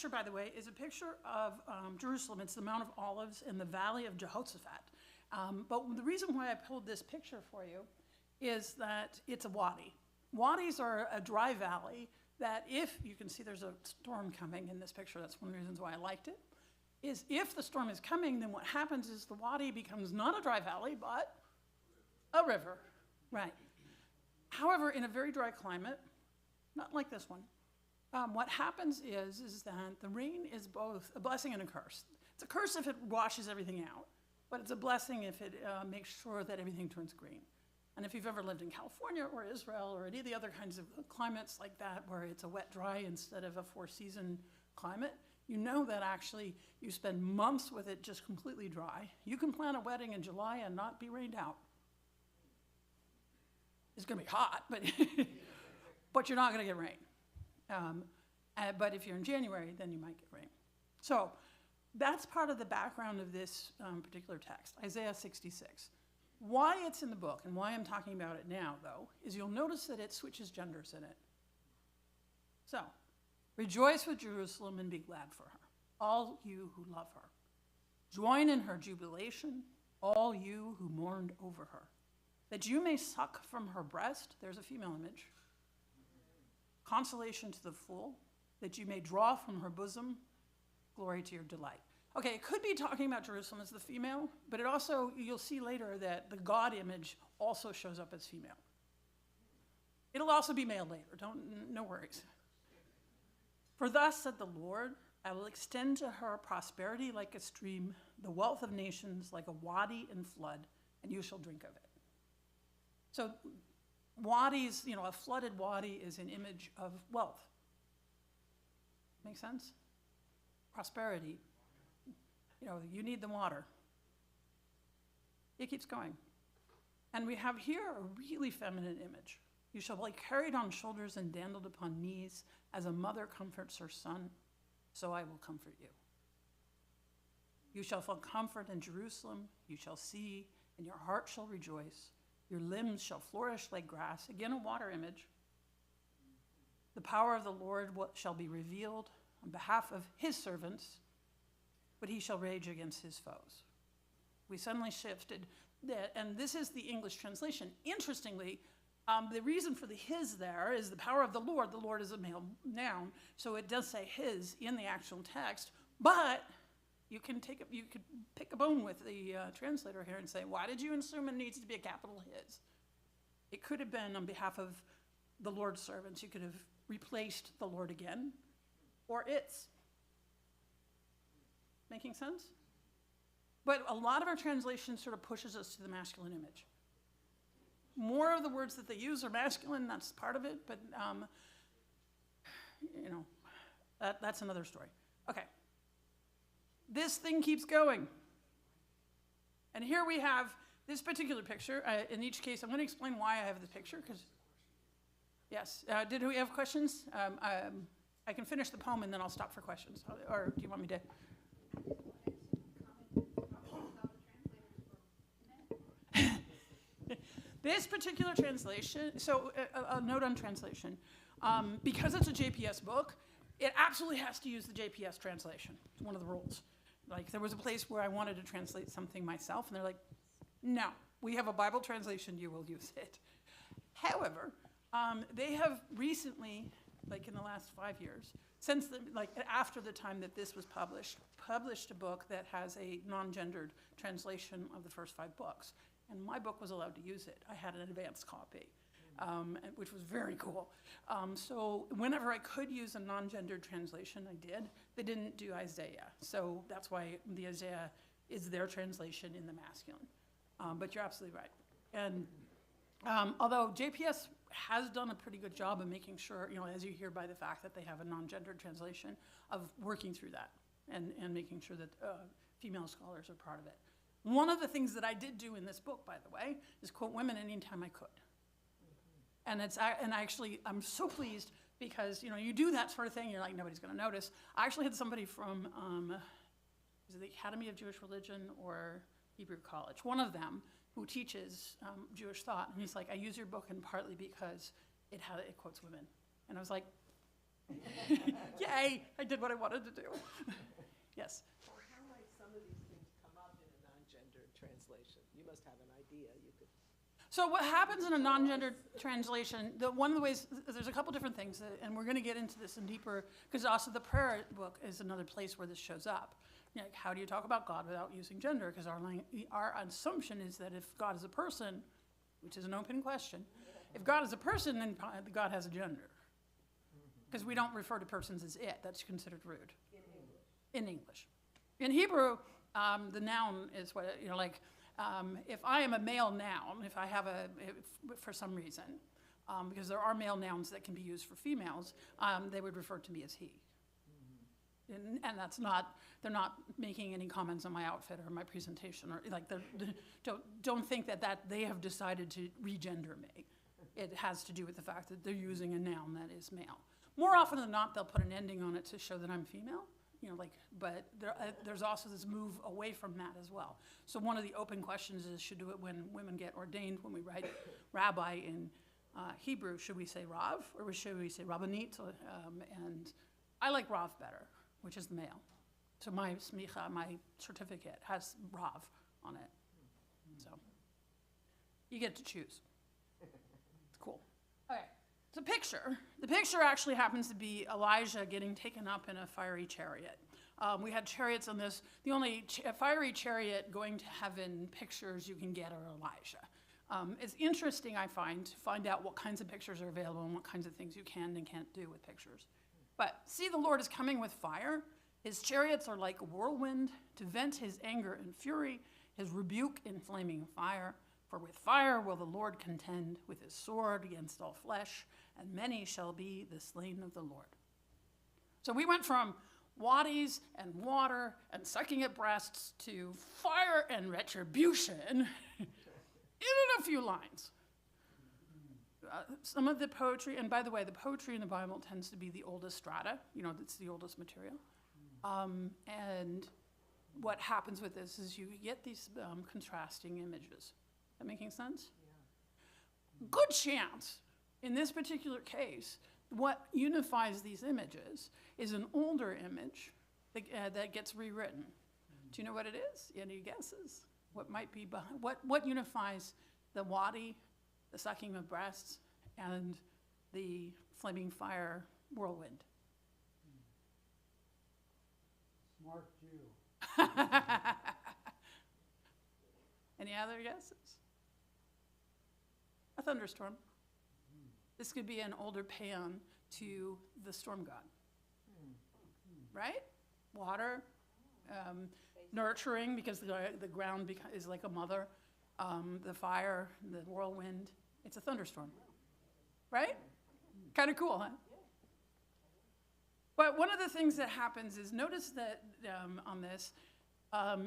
picture, by the way, is a picture of Jerusalem. It's the Mount of Olives in the Valley of Jehoshaphat. But the reason why I pulled this picture for you is that it's a wadi. Wadis are a dry valley that if, you can see there's a storm coming in this picture, that's one of the reasons why I liked it, is if the storm is coming, then what happens is the wadi becomes not a dry valley, but a river, right? However, in a very dry climate, not like this one, what happens is that the rain is both a blessing and a curse. It's a curse if it washes everything out, but it's a blessing if it makes sure that everything turns green. And if you've ever lived in California or Israel or any of the other kinds of climates like that where it's a wet, dry instead of a four-season climate, you know that actually you spend months with it just completely dry. You can plan a wedding in July and not be rained out. It's going to be hot, but, but you're not going to get rain. But if you're in January, then you might get rain. So that's part of the background of this particular text, Isaiah 66. Why it's in the book and why I'm talking about it now, though, is you'll notice that it switches genders in it. So, rejoice with Jerusalem and be glad for her, all you who love her. Join in her jubilation, all you who mourned over her. That you may suck from her breast, there's a female image, consolation to the full, that you may draw from her bosom, glory to your delight. Okay, it could be talking about Jerusalem as the female, but it also, you'll see later that the God image also shows up as female. It'll also be male later, no worries. For thus said the Lord, I will extend to her prosperity like a stream, the wealth of nations like a wadi in flood, and you shall drink of it. So wadis, a flooded wadi is an image of wealth. Make sense? Prosperity. You need the water. It keeps going. And we have here a really feminine image. You shall be carried on shoulders and dandled upon knees, as a mother comforts her son, so I will comfort you. You shall find comfort in Jerusalem, you shall see, and your heart shall rejoice. Your limbs shall flourish like grass. Again, a water image. The power of the Lord shall be revealed on behalf of his servants, but he shall rage against his foes. We suddenly shifted that, and this is the English translation. Interestingly, the reason for the his there is the power of the Lord. The Lord is a male noun, so it does say his in the actual text, but you could pick a bone with the translator here and say, why did you assume it needs to be a capital his? It could have been on behalf of the Lord's servants. You could have replaced the Lord again, or its. Making sense? But a lot of our translation sort of pushes us to the masculine image. More of the words that they use are masculine, that's part of it, but that's another story. Okay. This thing keeps going. And here we have this particular picture. In each case, I'm going to explain why I have the picture, because, yes. Did we have questions? I can finish the poem and then I'll stop for questions. Or do you want me to? This particular translation, so a note on translation. Because it's a JPS book, it absolutely has to use the JPS translation. It's one of the rules. Like, there was a place where I wanted to translate something myself, and they're like, no, we have a Bible translation, you will use it. However, they have recently, like in the last 5 years, after the time that this was published a book that has a non-gendered translation of the first 5 books. And my book was allowed to use it. I had an advanced copy, which was very cool. So whenever I could use a non-gendered translation, I did. They didn't do Isaiah. So that's why the Isaiah is their translation in the masculine. But you're absolutely right. And although JPS has done a pretty good job of making sure, as you hear by the fact that they have a non-gendered translation, of working through that and making sure that female scholars are part of it. One of the things that I did do in this book, by the way, is quote women anytime I could. And I'm so pleased because, you do that sort of thing, you're like, nobody's going to notice. I actually had somebody from, is it the Academy of Jewish Religion or Hebrew College, one of them, who teaches Jewish thought. And he's like, I use your book in partly because it quotes women. And I was like, Yay, I did what I wanted to do. Yes. Well, how might some of these things come up in a non-gendered translation? You must have an idea. You could. So what happens in a non-gendered translation, one of the ways, there's a couple different things, and we're going to get into this in deeper, because also the prayer book is another place where this shows up. You know, like, how do you talk about God without using gender? Because our assumption is that if God is a person, which is an open question, if God is a person, then God has a gender. Because we don't refer to persons as it. That's considered rude. In English. In Hebrew, the noun is what, you know, like, if I am a male noun, if I have for some reason, because there are male nouns that can be used for females, they would refer to me as he. And that's not, they're not making any comments on my outfit or my presentation, or like, don't think that they have decided to regender me. It has to do with the fact that they're using a noun that is male. More often than not, they'll put an ending on it to show that I'm female. You know, like, but there's also this move away from that as well. So one of the open questions is, should do it when women get ordained, when we write rabbi in Hebrew, should we say Rav, or should we say Rabbanit? And I like Rav better, which is the male. So my smicha, my certificate, has Rav on it. So you get to choose. It's cool. Okay. The picture actually happens to be Elijah getting taken up in a fiery chariot. We had chariots on this. The only fiery chariot going to heaven pictures you can get are Elijah. It's interesting, I find, to find out what kinds of pictures are available and what kinds of things you can and can't do with pictures. But see, the Lord is coming with fire. His chariots are like a whirlwind to vent his anger and fury, his rebuke in flaming fire. For with fire will the Lord contend, with his sword against all flesh, and many shall be the slain of the Lord. So we went from wadis and water and sucking at breasts to fire and retribution in a few lines. Some of the poetry, and by the way, the poetry in the Bible tends to be the oldest strata. You know, it's the oldest material. And what happens with this is you get these contrasting images. That making sense? Yeah. Good chance, in this particular case, what unifies these images is an older image that gets rewritten. Do you know what it is? Any guesses? What might be behind? What unifies the wadi, the sucking of breasts, and the flaming fire whirlwind? Smart Jew. Any other guesses? A thunderstorm. This could be an older paean to the storm god. Right? Water, nurturing, because the ground is like a mother. The fire, the whirlwind. It's a thunderstorm. Right? Kind of cool, huh? But one of the things that happens is, notice that on this,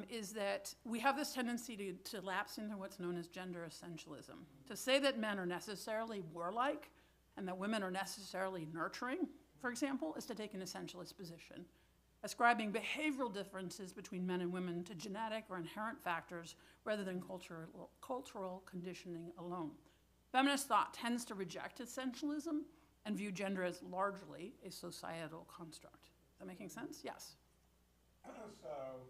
is that we have this tendency to lapse into what's known as gender essentialism. To say that men are necessarily warlike and that women are necessarily nurturing, for example, is to take an essentialist position, ascribing behavioral differences between men and women to genetic or inherent factors rather than cultural conditioning alone. Feminist thought tends to reject essentialism and view gender as largely a societal construct. Is that making sense? Yes. So,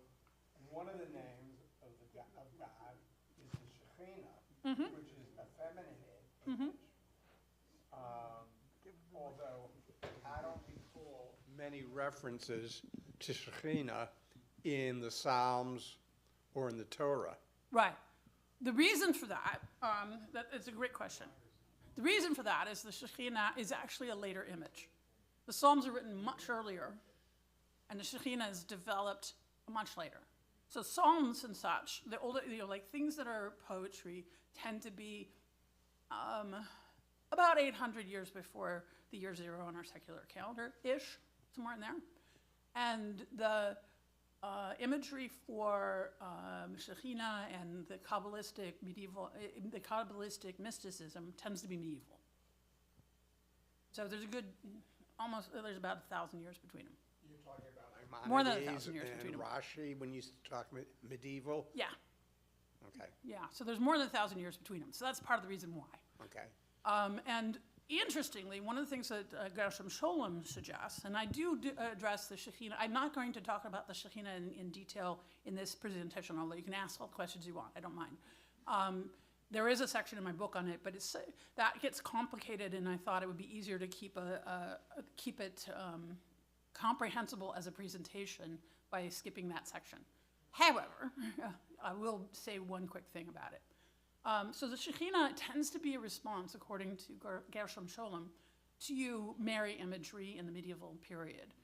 one of the names of God is the Shekhinah, which is a feminine image. Although I don't recall many references to Shekhinah in the Psalms or in the Torah. Right. The reason for that, it's a great question. The reason for that is the Shekhinah is actually a later image. The Psalms are written much earlier, and the Shekhinah is developed much later. So Psalms and such, the older, like things that are poetry, tend to be about 800 years before the year zero on our secular calendar-ish, somewhere in there. And the imagery for Shekhinah and the Kabbalistic mysticism tends to be medieval. So there's there's about 1,000 years between them. You're talking about More than Maimonides 1,000 years between and them. Rashi when you talk medieval? Yeah, Okay, yeah. So there's more than 1,000 years between them. So that's part of the reason why. okay. And Interestingly, one of the things that Gershom Scholem suggests, and I do address the Shekhinah, I'm not going to talk about the Shekhinah in detail in this presentation, although you can ask all the questions you want, I don't mind. There is a section in my book on it, but that gets complicated, and I thought it would be easier to keep it comprehensible as a presentation by skipping that section. However, I will say one quick thing about it. So the Shekhinah tends to be a response, according to Gershom Scholem, to Mary imagery in the medieval period.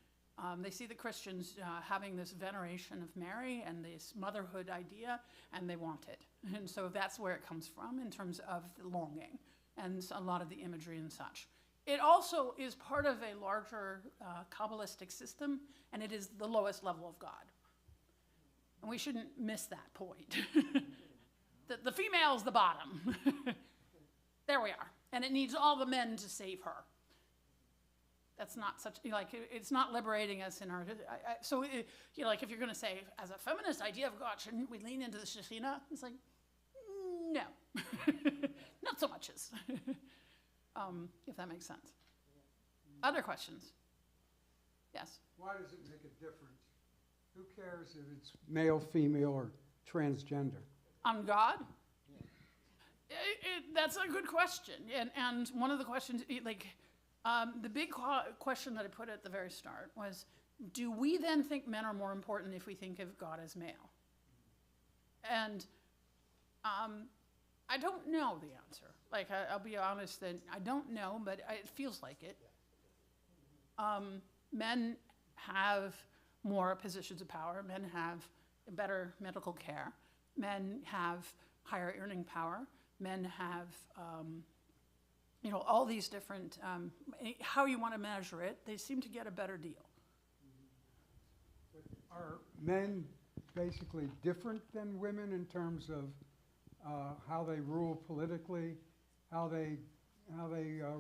They see the Christians having this veneration of Mary and this motherhood idea, and they want it. And so that's where it comes from in terms of the longing and a lot of the imagery and such. It also is part of a larger Kabbalistic system, and it is the lowest level of God. And we shouldn't miss that point. The female's the bottom. There we are. And it needs all the men to save her. That's not such, like, it's not liberating us in our, so, like, if you're going to say, as a feminist idea of God, shouldn't we lean into the Shekhinah? It's like, no. Not so much as, if that makes sense. Other questions? Yes? Why does it make a difference? Who cares if it's male, female, or transgender? On God? That's a good question. And one of the questions, the big question that I put at the very start was, do we then think men are more important if we think of God as male? And I don't know the answer. Like, I'll be honest that I don't know, but it feels like it. Men have more positions of power. Men have better medical care. Men have higher earning power. Men have, all these different, how you want to measure it, they seem to get a better deal. Are men basically different than women in terms of how they rule politically, how they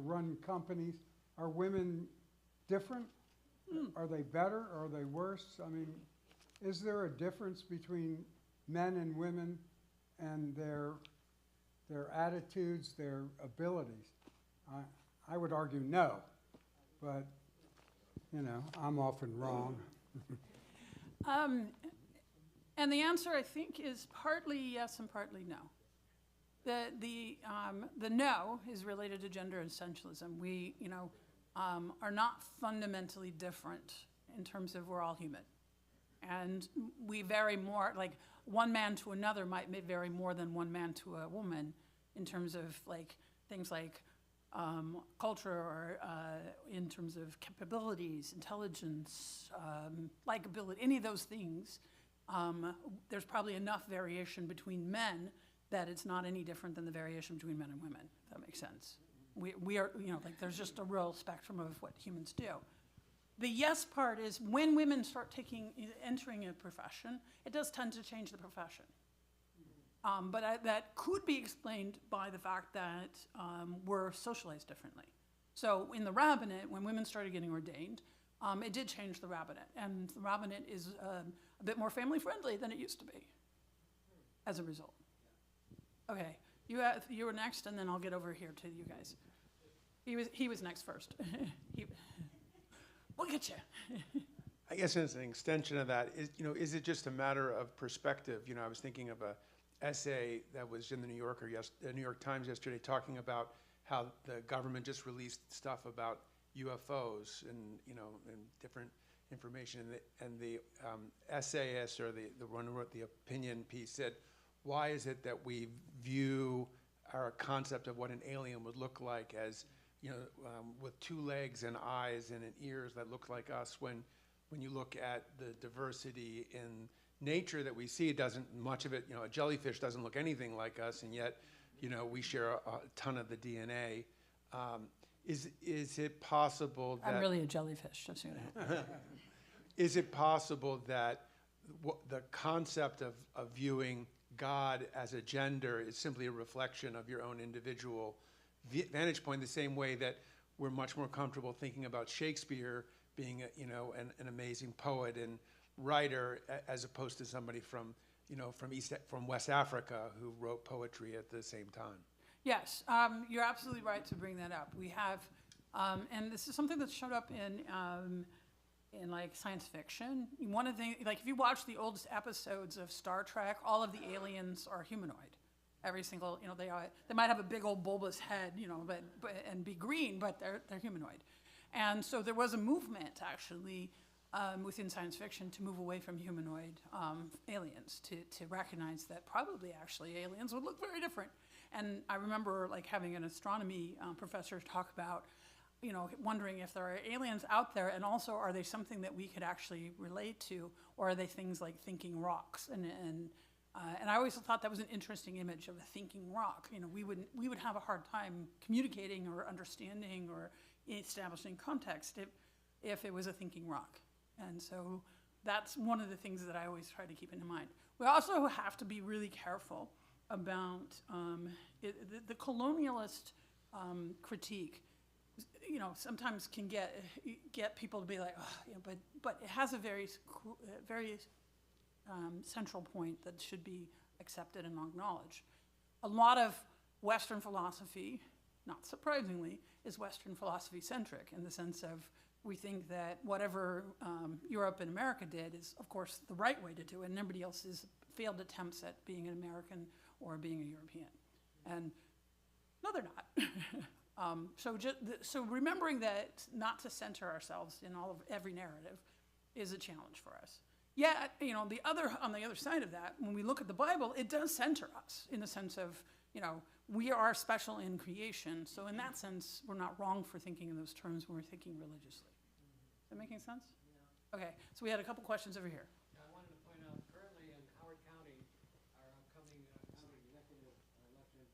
run companies? Are women different? Are they better? Are they worse? I mean, is there a difference between men and women and their attitudes, their abilities? I would argue no, but, I'm often wrong. And the answer, I think, is partly yes and partly no. The no is related to gender essentialism. We, are not fundamentally different in terms of we're all human. And we vary more, like one man to another might vary more than one man to a woman in terms of things like culture or in terms of capabilities, intelligence, likability, any of those things. There's probably enough variation between men that it's not any different than the variation between men and women, if that makes sense. We are, there's just a real spectrum of what humans do. The yes part is when women start entering a profession, it does tend to change the profession. But that could be explained by the fact that we're socialized differently. So in the rabbinate, when women started getting ordained, it did change the rabbinate. And the rabbinate is a bit more family friendly than it used to be as a result. Okay, you were next, and then I'll get over here to you guys. He was next first. We'll get you. I guess as an extension of that, is it just a matter of perspective? I was thinking of a essay that was in the New York Times yesterday, talking about how the government just released stuff about UFOs and and different information, and the essayist or the one who wrote the opinion piece said, why is it that we view our concept of what an alien would look like as with two legs and eyes and ears that look like us, when you look at the diversity in nature that we see, it doesn't, much of it, a jellyfish doesn't look anything like us, and yet, we share a ton of the DNA. Is it possible that... I'm really a jellyfish, just so you know. Is it possible that the concept of viewing God as a gender is simply a reflection of your own individual vantage point, the same way that we're much more comfortable thinking about Shakespeare being an amazing poet and writer, as opposed to somebody from West Africa who wrote poetry at the same time? Yes, you're absolutely right to bring that up. We have, and this is something that showed up in like science fiction. One of the like if you watch the oldest episodes of Star Trek, all of the aliens are humanoid. Every single, they might have a big old bulbous head, but and be green, but they're humanoid. And so there was a movement actually within science fiction to move away from humanoid aliens to recognize that probably actually aliens would look very different. And I remember like having an astronomy professor talk about, wondering if there are aliens out there, and also are they something that we could actually relate to, or are they things like thinking rocks? And I always thought that was an interesting image of a thinking rock. We would have a hard time communicating or understanding or establishing context if it was a thinking rock. And so that's one of the things that I always try to keep in mind. We also have to be really careful about the colonialist critique. Sometimes can get people to be like, oh, but it has a very central point that should be accepted and acknowledged. A lot of Western philosophy, not surprisingly, is Western philosophy centric in the sense of we think that whatever Europe and America did is, of course, the right way to do it, and everybody else's failed attempts at being an American or being a European. And no, they're not. So remembering that not to center ourselves in every narrative is a challenge for us. Yeah, on the other side of that, when we look at the Bible, it does center us in the sense of, we are special in creation. So in that sense, we're not wrong for thinking in those terms when we're thinking religiously. Is that making sense? Yeah. Okay, so we had a couple questions over here. I wanted to point out, currently in Howard County, our upcoming county executive election,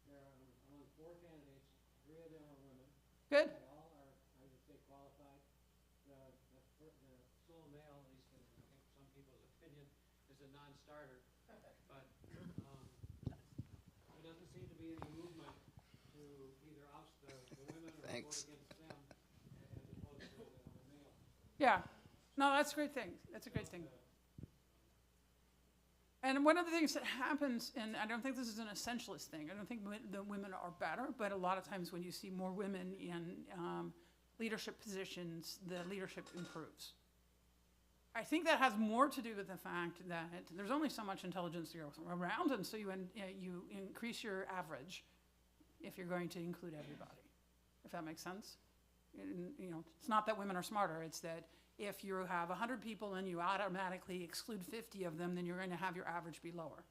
there are among 4 candidates, 3 of them are women. Good. They all are, I would say, qualified. The sole male, at least in I think some people's opinion, is a non-starter. But there doesn't seem to be any movement to either oust the women or Thanks. vote against them as opposed to the male. Yeah. No, that's a great thing. That's a great thing. And one of the things that happens, and I don't think this is an essentialist thing, I don't think the women are better, but a lot of times when you see more women in leadership positions, the leadership improves. I think that has more to do with the fact that there's only so much intelligence to go around, and so you increase your average if you're going to include everybody, if that makes sense. And, it's not that women are smarter, it's that if you have 100 people and you automatically exclude 50 of them, then you're going to have your average be lower.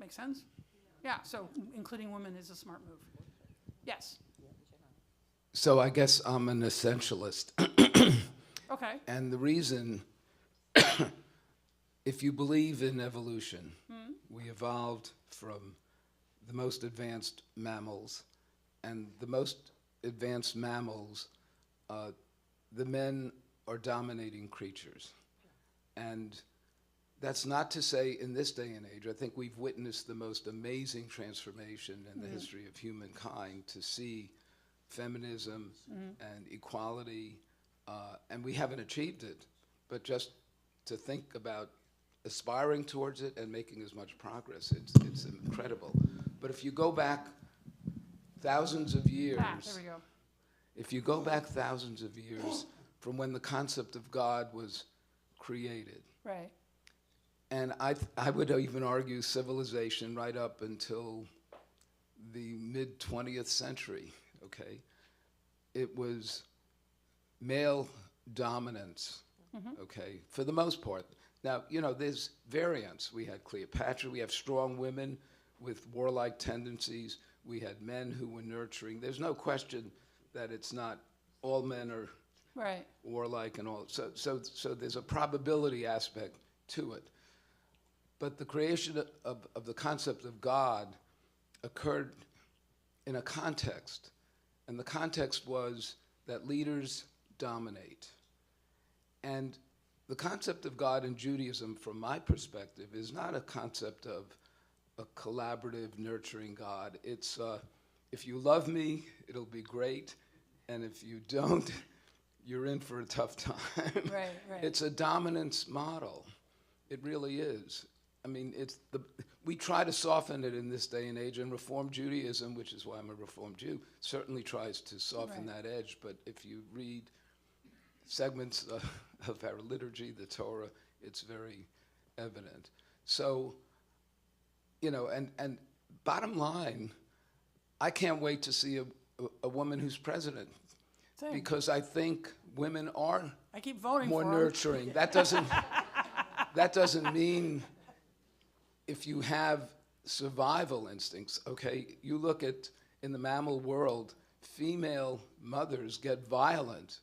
Make sense? Yeah, so including women is a smart move. Yes? So I guess I'm an essentialist. Okay. And the reason, if you believe in evolution, we evolved from the most advanced mammals, and the most advanced mammals, the men are dominating creatures. And that's not to say in this day and age, I think we've witnessed the most amazing transformation in the history of humankind to see feminism and equality, and we haven't achieved it, but just to think about aspiring towards it and making as much progress, it's incredible. But if you go back thousands of years, There we go. if you go back thousands of years from when the concept of God was created, Right. and I would even argue civilization right up until the mid-20th century, okay, it was male dominance, okay, for the most part. Now, there's variance. We had Cleopatra, we have strong women with warlike tendencies, we had men who were nurturing. There's no question that it's not all men are Right. warlike and all. So there's a probability aspect to it. But the creation of the concept of God occurred in a context. And the context was that leaders dominate. And the concept of God in Judaism, from my perspective, is not a concept of a collaborative, nurturing God. It's, if you love me, it'll be great. And if you don't, you're in for a tough time. Right. It's a dominance model. It really is. I mean, we try to soften it in this day and age, and Reform Judaism, which is why I'm a Reform Jew, certainly tries to soften Right. that edge. But if you read segments of our liturgy, the Torah, it's very evident. So, and bottom line, I can't wait to see a woman who's president, Same. because I think women are I keep voting more for her. nurturing. That doesn't mean if you have survival instincts, okay? You look at, in the mammal world, female mothers get violent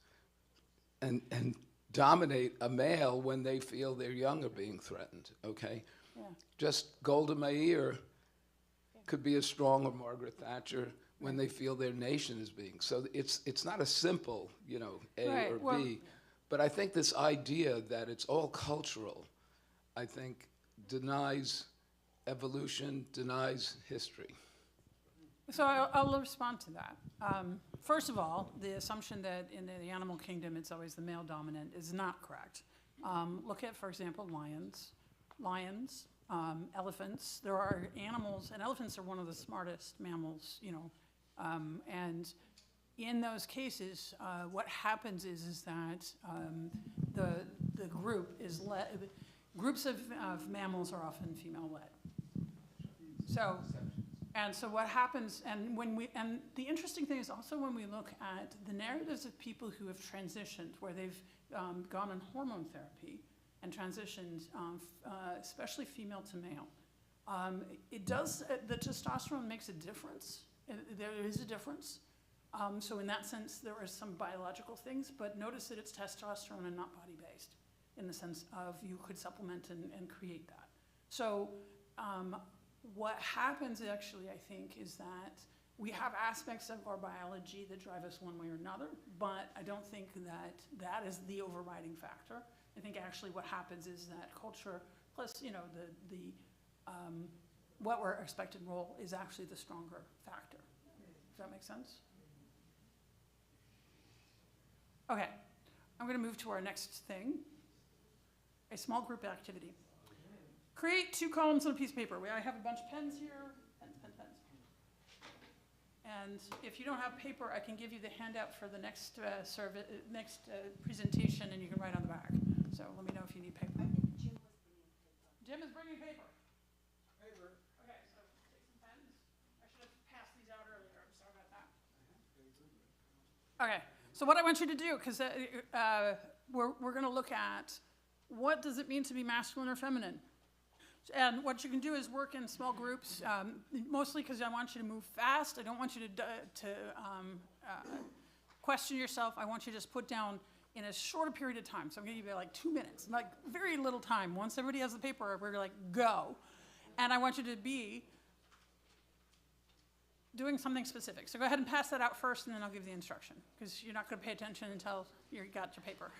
and dominate a male when they feel their young are being threatened, okay? Yeah. Just Golda Meir could be as strong as Margaret Thatcher when they feel their nation is being. So it's not a simple, A Right, or well- B. But I think this idea that it's all cultural, I think denies evolution, denies history. So I'll respond to that. First of all, the assumption that in the animal kingdom it's always the male dominant is not correct. Look at, for example, lions, elephants. There are animals, and elephants are one of the smartest mammals, and in those cases, what happens is that the group is groups of mammals are often female-led. So what happens, and the interesting thing is also when we look at the narratives of people who have transitioned, where they've gone on hormone therapy and transitioned, especially female to male, the testosterone makes a difference. There is a difference. So in that sense, there are some biological things, but notice that it's testosterone and not body-based, in the sense of you could supplement and create that. So what happens actually, I think, is that we have aspects of our biology that drive us one way or another, but I don't think that is the overriding factor. I think actually what happens is that culture, plus what we're expected role is actually the stronger factor. Does that make sense? Okay, I'm going to move to our next thing, a small group activity. Create 2 columns on a piece of paper. I have a bunch of pens here, pens. And if you don't have paper, I can give you the handout for the next presentation, and you can write on the back. So let me know if you need paper. Jim is bringing paper. Paper. Okay, so take some pens. I should have passed these out earlier. I'm sorry about that. Okay, so what I want you to do, because we're going to look at what does it mean to be masculine or feminine. And what you can do is work in small groups, mostly because I want you to move fast. I don't want you to question yourself. I want you to just put down in a shorter period of time. So I'm going to give you like 2 minutes, like very little time. Once everybody has the paper, we're like, go. And I want you to be doing something specific. So go ahead and pass that out first, and then I'll give the instruction, because you're not going to pay attention until you got your paper.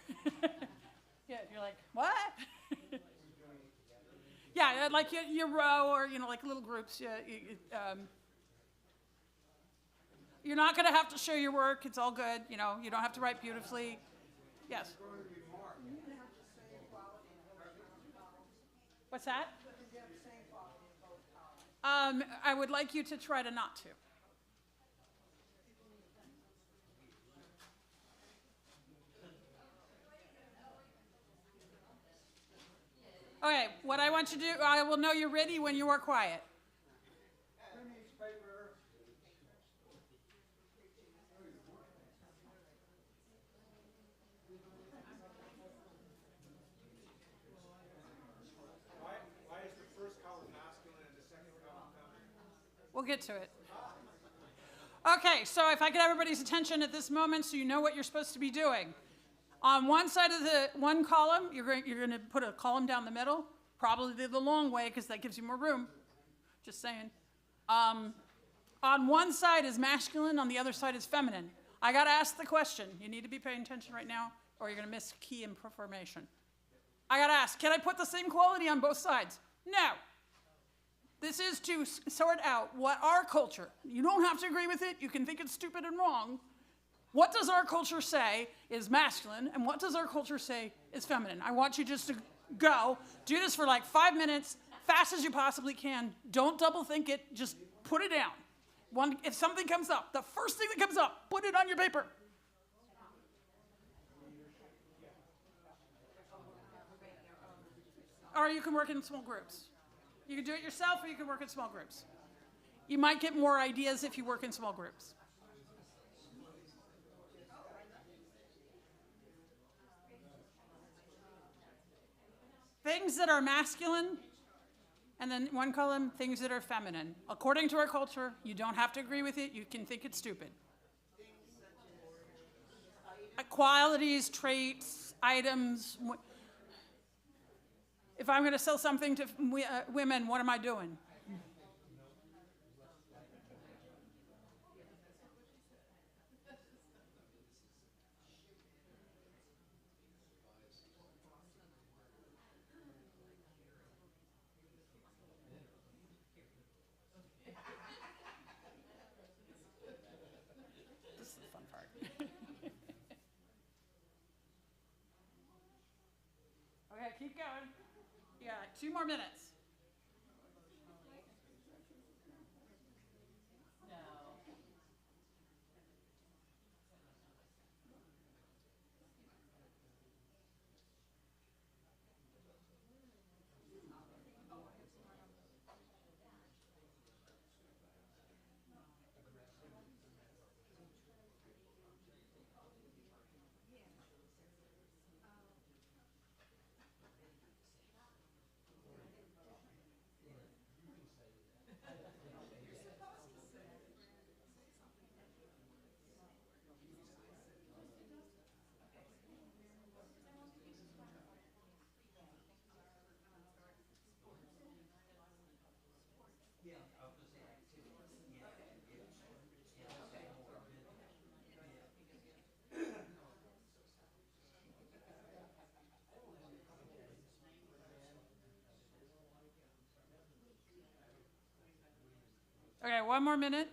Yeah, you're like, what? Yeah, like your row, or like little groups. You're not going to have to show your work. It's all good. You don't have to write beautifully. Yes. What's that? I would like you to try to not to. Okay, what I want you to do, I will know you're ready when you are quiet. Why is the first column masculine and the second column feminine? We'll get to it. Okay, so if I get everybody's attention at this moment so you know what you're supposed to be doing. On one side of the one column, you're going to put a column down the middle, probably the long way because that gives you more room. Just saying. On one side is masculine, on the other side is feminine. I got to ask the question. You need to be paying attention right now, or you're going to miss key information. I got to ask, can I put the same quality on both sides? No. This is to sort out what our culture, you don't have to agree with it, you can think it's stupid and wrong. What does our culture say is masculine, and what does our culture say is feminine? I want you just to go, do this for like 5 minutes, fast as you possibly can. Don't double think it, just put it down. If something comes up, the first thing that comes up, put it on your paper. Or you can work in small groups. You can do it yourself, or you can work in small groups. You might get more ideas if you work in small groups. Things that are masculine, and then one column, things that are feminine. According to our culture, you don't have to agree with it. You can think it's stupid. Qualities, traits, items. If I'm going to sell something to women, what am I doing? This is the fun part. Okay, keep going. You got 2 more minutes. Okay, 1 more minute.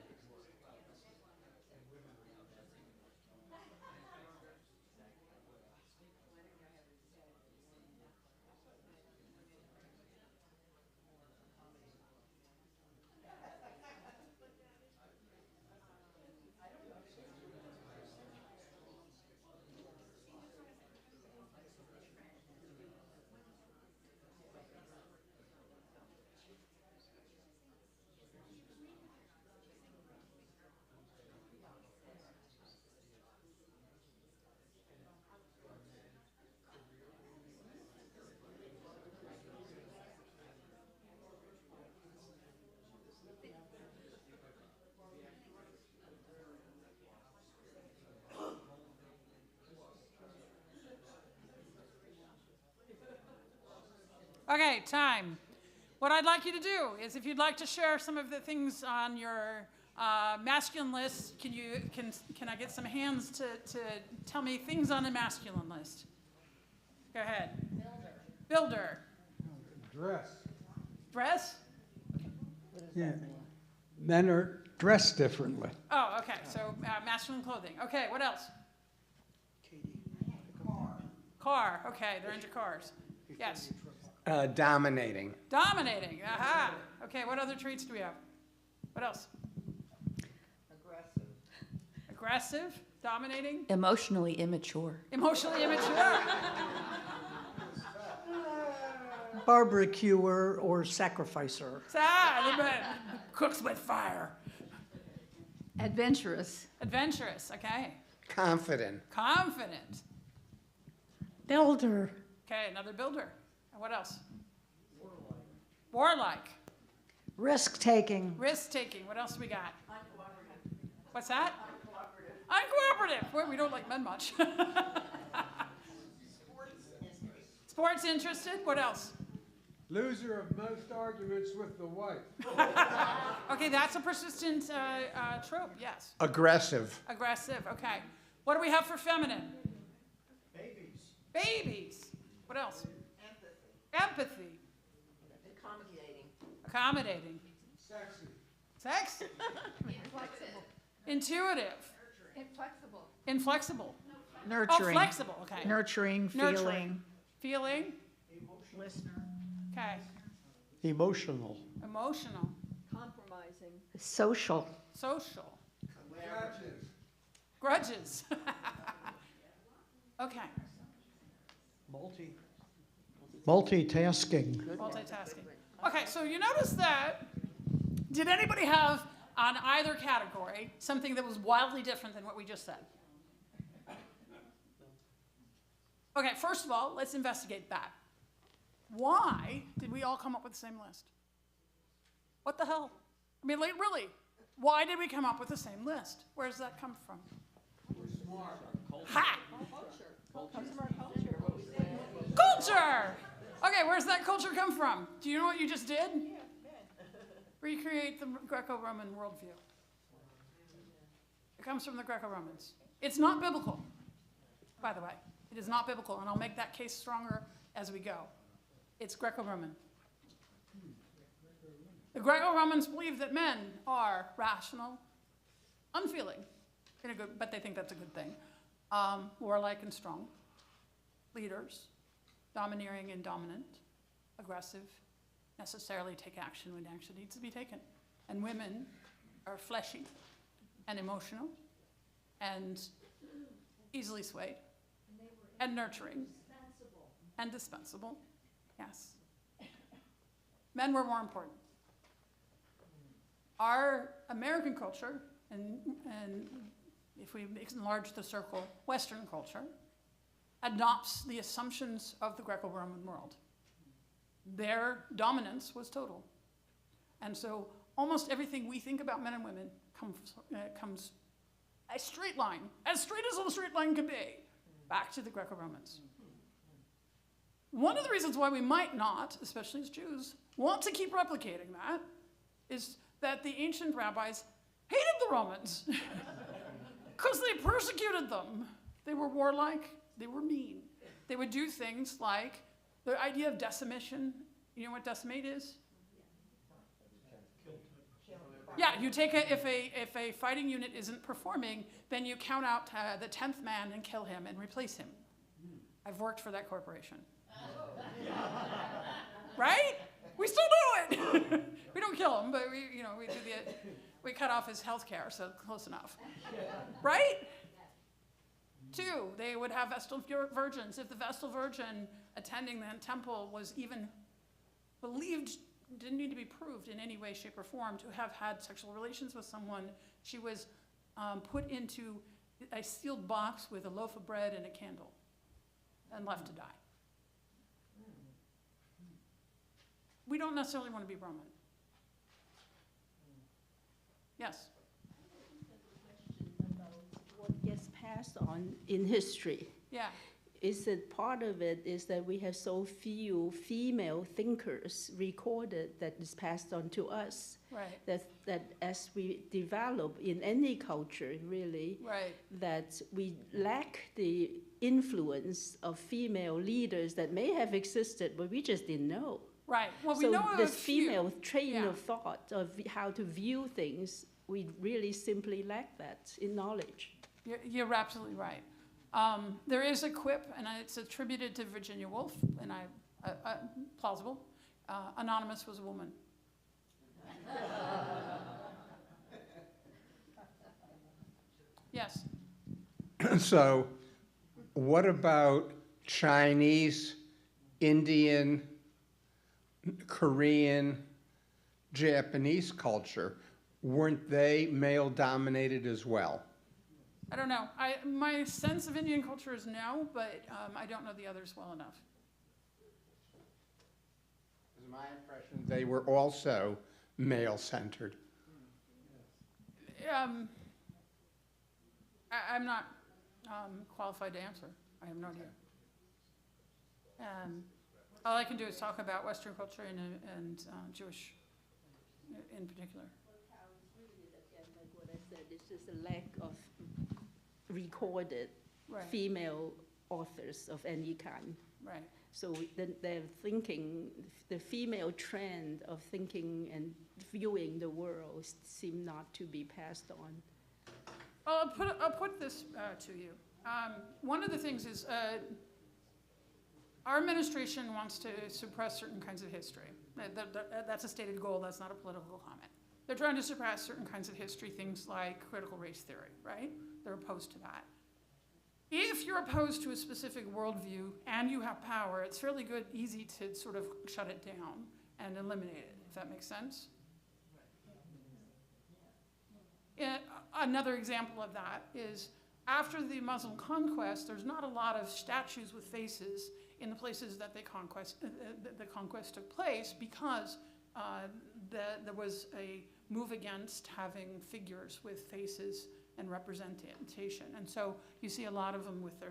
Okay, time. What I'd like you to do is, if you'd like to share some of the things on your masculine list, can I get some hands to tell me things on the masculine list? Go ahead. Builder. Dress. Dress? Yeah. Men are dressed differently. Oh, okay. So masculine clothing. Okay, what else? Car. Okay, they're into cars. Yes. Dominating. Dominating. Aha. Okay, what other traits do we have? What else? Aggressive. Dominating. Emotionally immature. Emotionally immature. Barbecuer or sacrificer. Cooks with fire. Adventurous. Adventurous. Okay. Confident. Confident. Builder. Okay, another builder. And what else? Warlike. Risk-taking. Risk-taking. What else we got? Uncooperative. What's that? Uncooperative. Boy, we don't like men much. Sports interested. What else? Loser of most arguments with the wife. Okay, that's a persistent trope. Yes. Aggressive. Aggressive. Okay. What do we have for feminine? Babies. Babies. What else? Empathy. Empathy. Accommodating. Accommodating. Sexy. Sex. Inflexible. Intuitive. Inflexible. Inflexible. Nurturing. Oh, flexible. Okay. Nurturing, Nurturing. feeling. Feeling. Listener. Okay. Emotional. Emotional, Compromising. Social. social. Grudges. Okay, Multitasking. multitasking. Okay, so you notice that, did anybody have on either category something that was wildly different than what we just said? Okay, first of all, let's investigate that. Why did we all come up with the same list? What the hell? I mean, like, really, why did we come up with the same list? Where does that come from? Ha! Culture! Okay, where's that culture come from? Do you know what you just did? Recreate the Greco-Roman worldview. It comes from the Greco-Romans. It's not biblical, by the way. It is not biblical, and I'll make that case stronger as we go. It's Greco-Roman. The Greco-Romans believe that men are rational, unfeeling, but they think that's a good thing, warlike and strong, leaders, domineering and dominant, aggressive, necessarily take action when action needs to be taken. And women are fleshy and emotional and easily swayed and nurturing and dispensable. Yes. Men were more important. Our American culture, and if we enlarge the circle, Western culture, adopts the assumptions of the Greco-Roman world. Their dominance was total. And so almost everything we think about men and women comes a straight line, as straight as a straight line can be, back to the Greco-Romans. One of the reasons why we might not, especially as Jews, want to keep replicating that is that the ancient rabbis hated the Romans because they persecuted them. They were warlike, they were mean. They would do things like the idea of decimation. You know what decimate is? Yeah, you take if a fighting unit isn't performing, then you count out the 10th man and kill him and replace him. I've worked for that corporation. Right? We still do it. We don't kill him, but we cut off his health care, so close enough. Right? 2, they would have Vestal virgins. If the Vestal virgin attending the temple was even believed, didn't need to be proved in any way, shape, or form to have had sexual relations with someone, she was put into a sealed box with a loaf of bread and a candle and left to die. We don't necessarily want to be Roman. Yes? What gets passed on in history. Yeah. Is that part of it is that we have so few female thinkers recorded that is passed on to us. Right. That as we develop in any culture, really, right, that we lack the influence of female leaders that may have existed, but we just didn't know. Right. Well, we so know of this a few. female train Yeah. of thought of how to view things, we really simply lack that in knowledge. You're absolutely right. There is a quip, and it's attributed to Virginia Woolf, and plausible. Anonymous was a woman. Yes. So, what about Chinese, Indian, Korean, Japanese culture? Weren't they male-dominated as well? I don't know. My sense of Indian culture is no, but I don't know the others well enough. It's my impression they were also male-centered. I'm not qualified to answer. I have no idea. All I can do is talk about Western culture and Jewish in particular. Like what I said, it's just a lack of recorded Right. female authors of any kind. Right. So then they're thinking, the female trend of thinking and viewing the world seem not to be passed on. I'll put this to you. One of the things is our administration wants to suppress certain kinds of history. That's a stated goal, that's not a political comment. They're trying to suppress certain kinds of history, things like critical race theory, right? They're opposed to that. If you're opposed to a specific worldview and you have power, it's fairly good, easy to sort of shut it down and eliminate it, if that makes sense. Another example of that is after the Muslim conquest, there's not a lot of statues with faces in the places that the conquest took place because there was a move against having figures with faces and representation. And so you see a lot of them with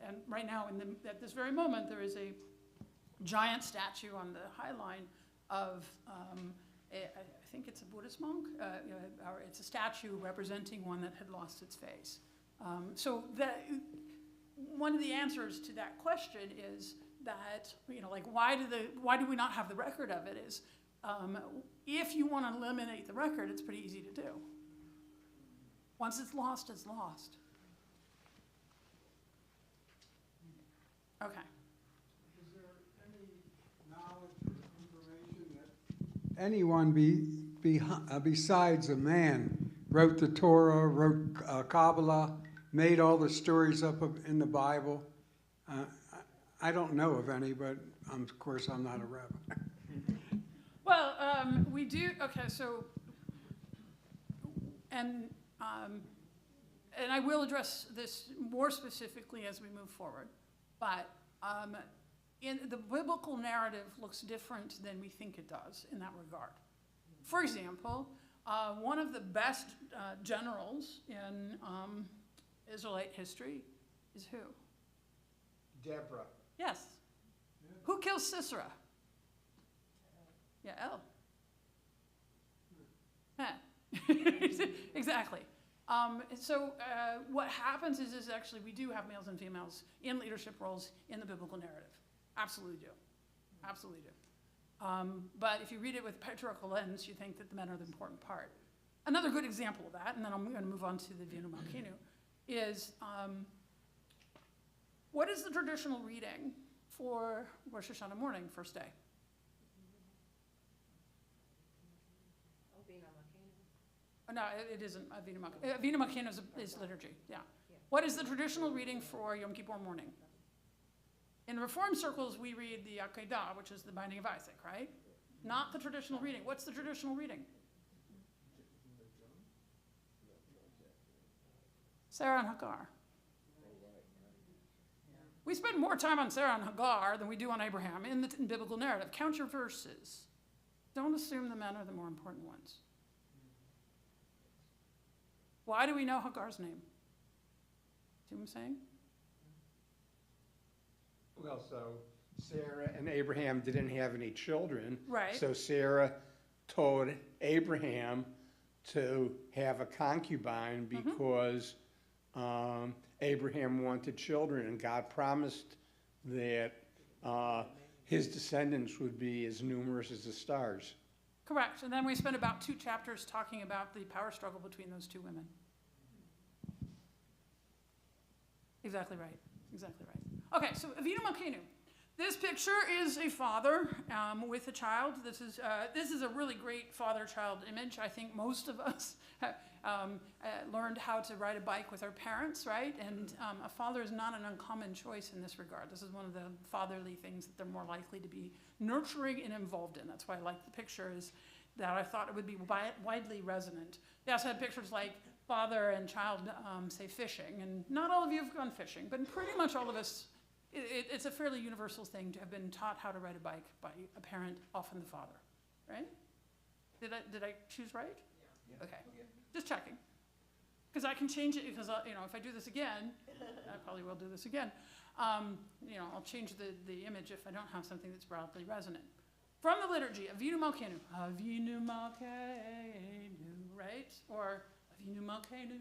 and right now at this very moment, there is a giant statue on the High Line of, I think it's a Buddhist monk, or it's a statue representing one that had lost its face. So one of the answers to that question is that, like why do we not have the record of it is, if you want to eliminate the record, it's pretty easy to do. Once it's lost, it's lost. Okay. Is there any knowledge or information that anyone besides a man wrote the Torah, wrote Kabbalah, made all the stories up in the Bible? I don't know of any, but of course I'm not a rabbi. Well, we do, okay, so, and I will address this more specifically as we move forward, but in the biblical narrative looks different than we think it does in that regard. For example, one of the best generals in Israelite history is who? Deborah. Yes. Who kills Sisera? Yeah, El. Exactly. So what happens is actually we do have males and females in leadership roles in the biblical narrative. Absolutely do. Absolutely do. But if you read it with patriarchal lens, you think that the men are the important part. Another good example of that, and then I'm going to move on to the Avinu Malkeinu, is what is the traditional reading for Rosh Hashanah morning, first day? No, it isn't Avinu Malkeinu. Avinu Malkeinu is liturgy, yeah. What is the traditional reading for Yom Kippur morning? In Reform circles, we read the Akedah, which is the binding of Isaac, right? Not the traditional reading. What's the traditional reading? Sarah and Hagar. We spend more time on Sarah and Hagar than we do on Abraham in the biblical narrative. Count your verses. Don't assume the men are the more important ones. Why do we know Hagar's name? See what I'm saying? Well, so Sarah and Abraham didn't have any children. Right. So Sarah told Abraham to have a concubine because Abraham wanted children, and God promised that his descendants would be as numerous as the stars. Correct. And then we spent about 2 chapters talking about the power struggle between those 2 women. Exactly right. Exactly right. Okay, so Avinu Malkeinu. This picture is a father with a child. This is a really great father-child image. I think most of us learned how to ride a bike with our parents, right? And a father is not an uncommon choice in this regard. This is one of the fatherly things that they're more likely to be nurturing and involved in. That's why I like the picture, is that I thought it would be widely resonant. They also had pictures like father and child, say, fishing. And not all of you have gone fishing, but pretty much all of us, it's a fairly universal thing to have been taught how to ride a bike by a parent, often the father, right? Did I choose right? Yeah. Okay, just checking. Because I can change it, because if I do this again, I probably will do this again, I'll change the image if I don't have something that's broadly resonant. From the liturgy, Avinu Malkeinu, Avinu Malkeinu, right? Or Avinu Malkeinu,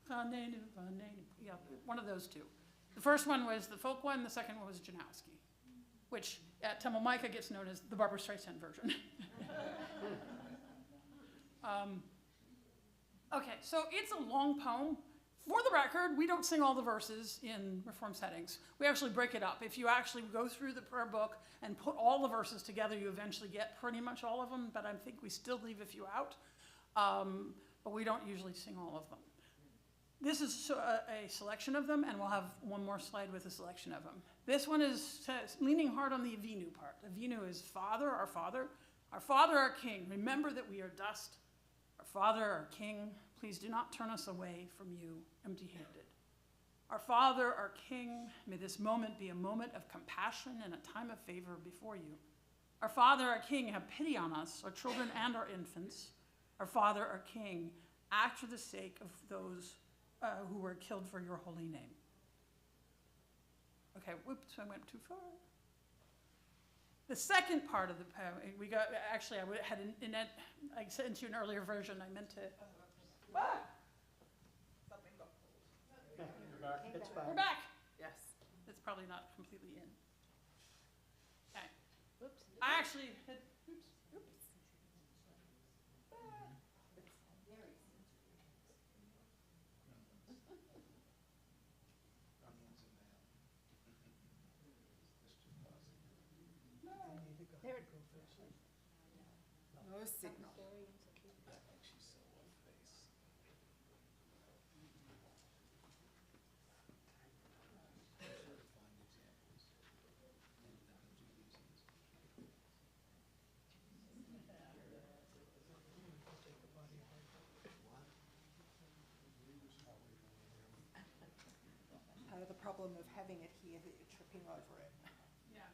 Chanenu, Vanenu. Yeah, one of those 2. The first one was the folk one, the second one was Janowski, which at Temple Micah gets known as the Barbra Streisand version. Okay, so it's a long poem, For the record, we don't sing all the verses in Reform settings. We actually break it up. If you actually go through the prayer book and put all the verses together, you eventually get pretty much all of them, but I think we still leave a few out. But we don't usually sing all of them. This is a selection of them, and we'll have one more slide with a selection of them. This one is leaning hard on the Avinu part. Avinu is Father, our Father, our King. Remember that we are dust. Our Father, our King, please do not turn us away from you empty-handed. Our Father, our King, may this moment be a moment of compassion and a time of favor before you. Our Father, our King, have pity on us, our children and our infants. Our Father, our King, act for the sake of those who were killed for your holy name. Okay, whoops, I went too far. The second part of the poem, we got, actually, I sent you an earlier version, I meant to. It's fine. We're back. Yes. It's probably not completely in. Okay. Oops. I actually had, oops. No signal. Part of the problem of having it here, that you're tripping over it. Yeah.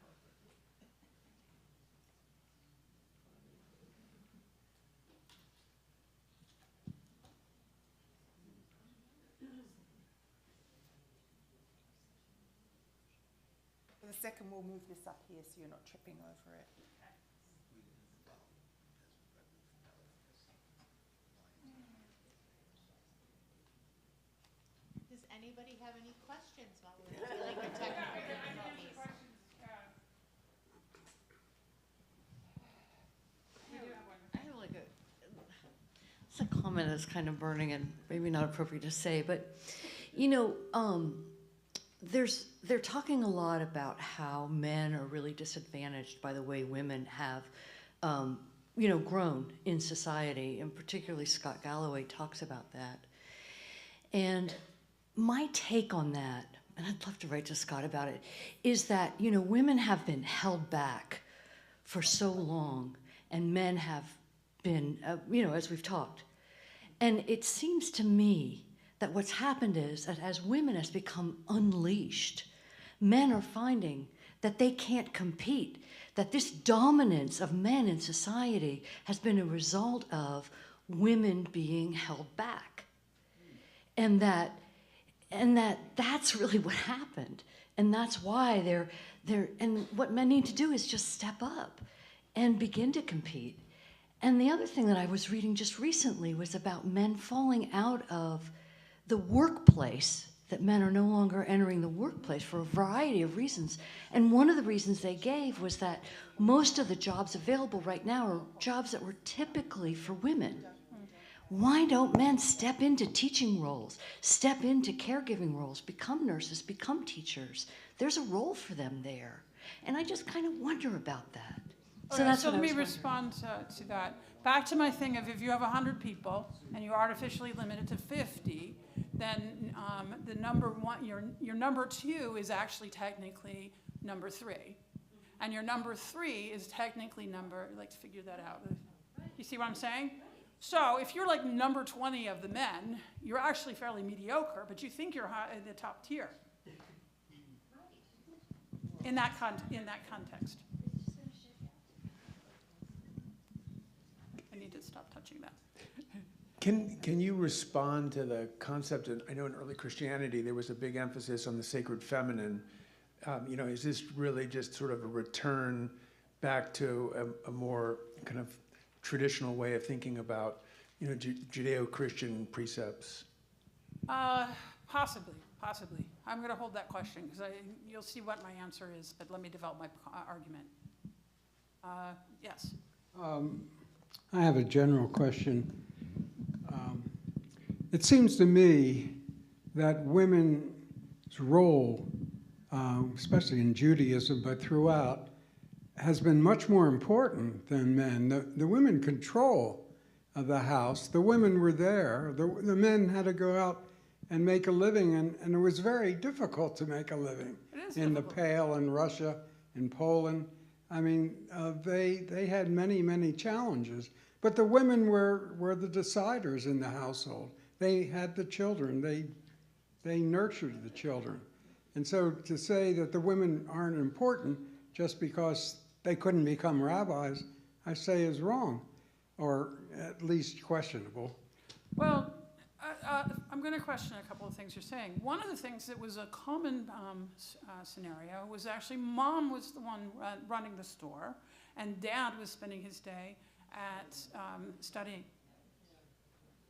For the second, we'll move this up here so you're not tripping over it. Does anybody have any questions while we're dealing with technical difficulties? I have like it's a comment that's kind of burning and maybe not appropriate to say, but you know, they're talking a lot about how men are really disadvantaged by the way women have, you know, grown in society, and particularly Scott Galloway talks about that. And my take on that, and I'd love to write to Scott about it, is that, you know, women have been held back for so long, and men have been, you know, as we've talked. And it seems to me that what's happened is that as women has become unleashed, men are finding that they can't compete, that this dominance of men in society has been a result of women being held back. And that's really what happened. And that's why and what men need to do is just step up and begin to compete. And the other thing that I was reading just recently was about men falling out of the workplace, that men are no longer entering the workplace for a variety of reasons. And one of the reasons they gave was that most of the jobs available right now are jobs that were typically for women. Why don't men step into teaching roles, step into caregiving roles, become nurses, become teachers? There's a role for them there. And I just kind of wonder about that. So let me respond to that. Back to my thing of if you have 100 people and you artificially limit it to 50, then the number one, your number two is actually technically number 3. And your number 3 is technically I'd like to figure that out. You see what I'm saying? So if you're like number 20 of the men, you're actually fairly mediocre, but you think you're in the top tier. In that context. I need to stop touching that. Can you respond to the concept, I know in early Christianity there was a big emphasis on the sacred feminine. You know, is this really just sort of a return back to a more kind of traditional way of thinking about, you know, Judeo-Christian precepts? Possibly. I'm going to hold that question because you'll see what my answer is, but let me develop my argument. Yes. I have a general question. It seems to me that women's role, especially in Judaism, but throughout, has been much more important than men. The women control the house. The women were there. The men had to go out and make a living, and it was very difficult to make a living in the Pale, in Russia, in Poland. I mean, they had many, many challenges. But the women were the deciders in the household. They had the children. They nurtured the children. And so to say that the women aren't important just because they couldn't become rabbis, I say is wrong, or at least questionable. Well, I'm going to question a couple of things you're saying. One of the things that was a common scenario was actually mom was the one running the store, and dad was spending his day at studying.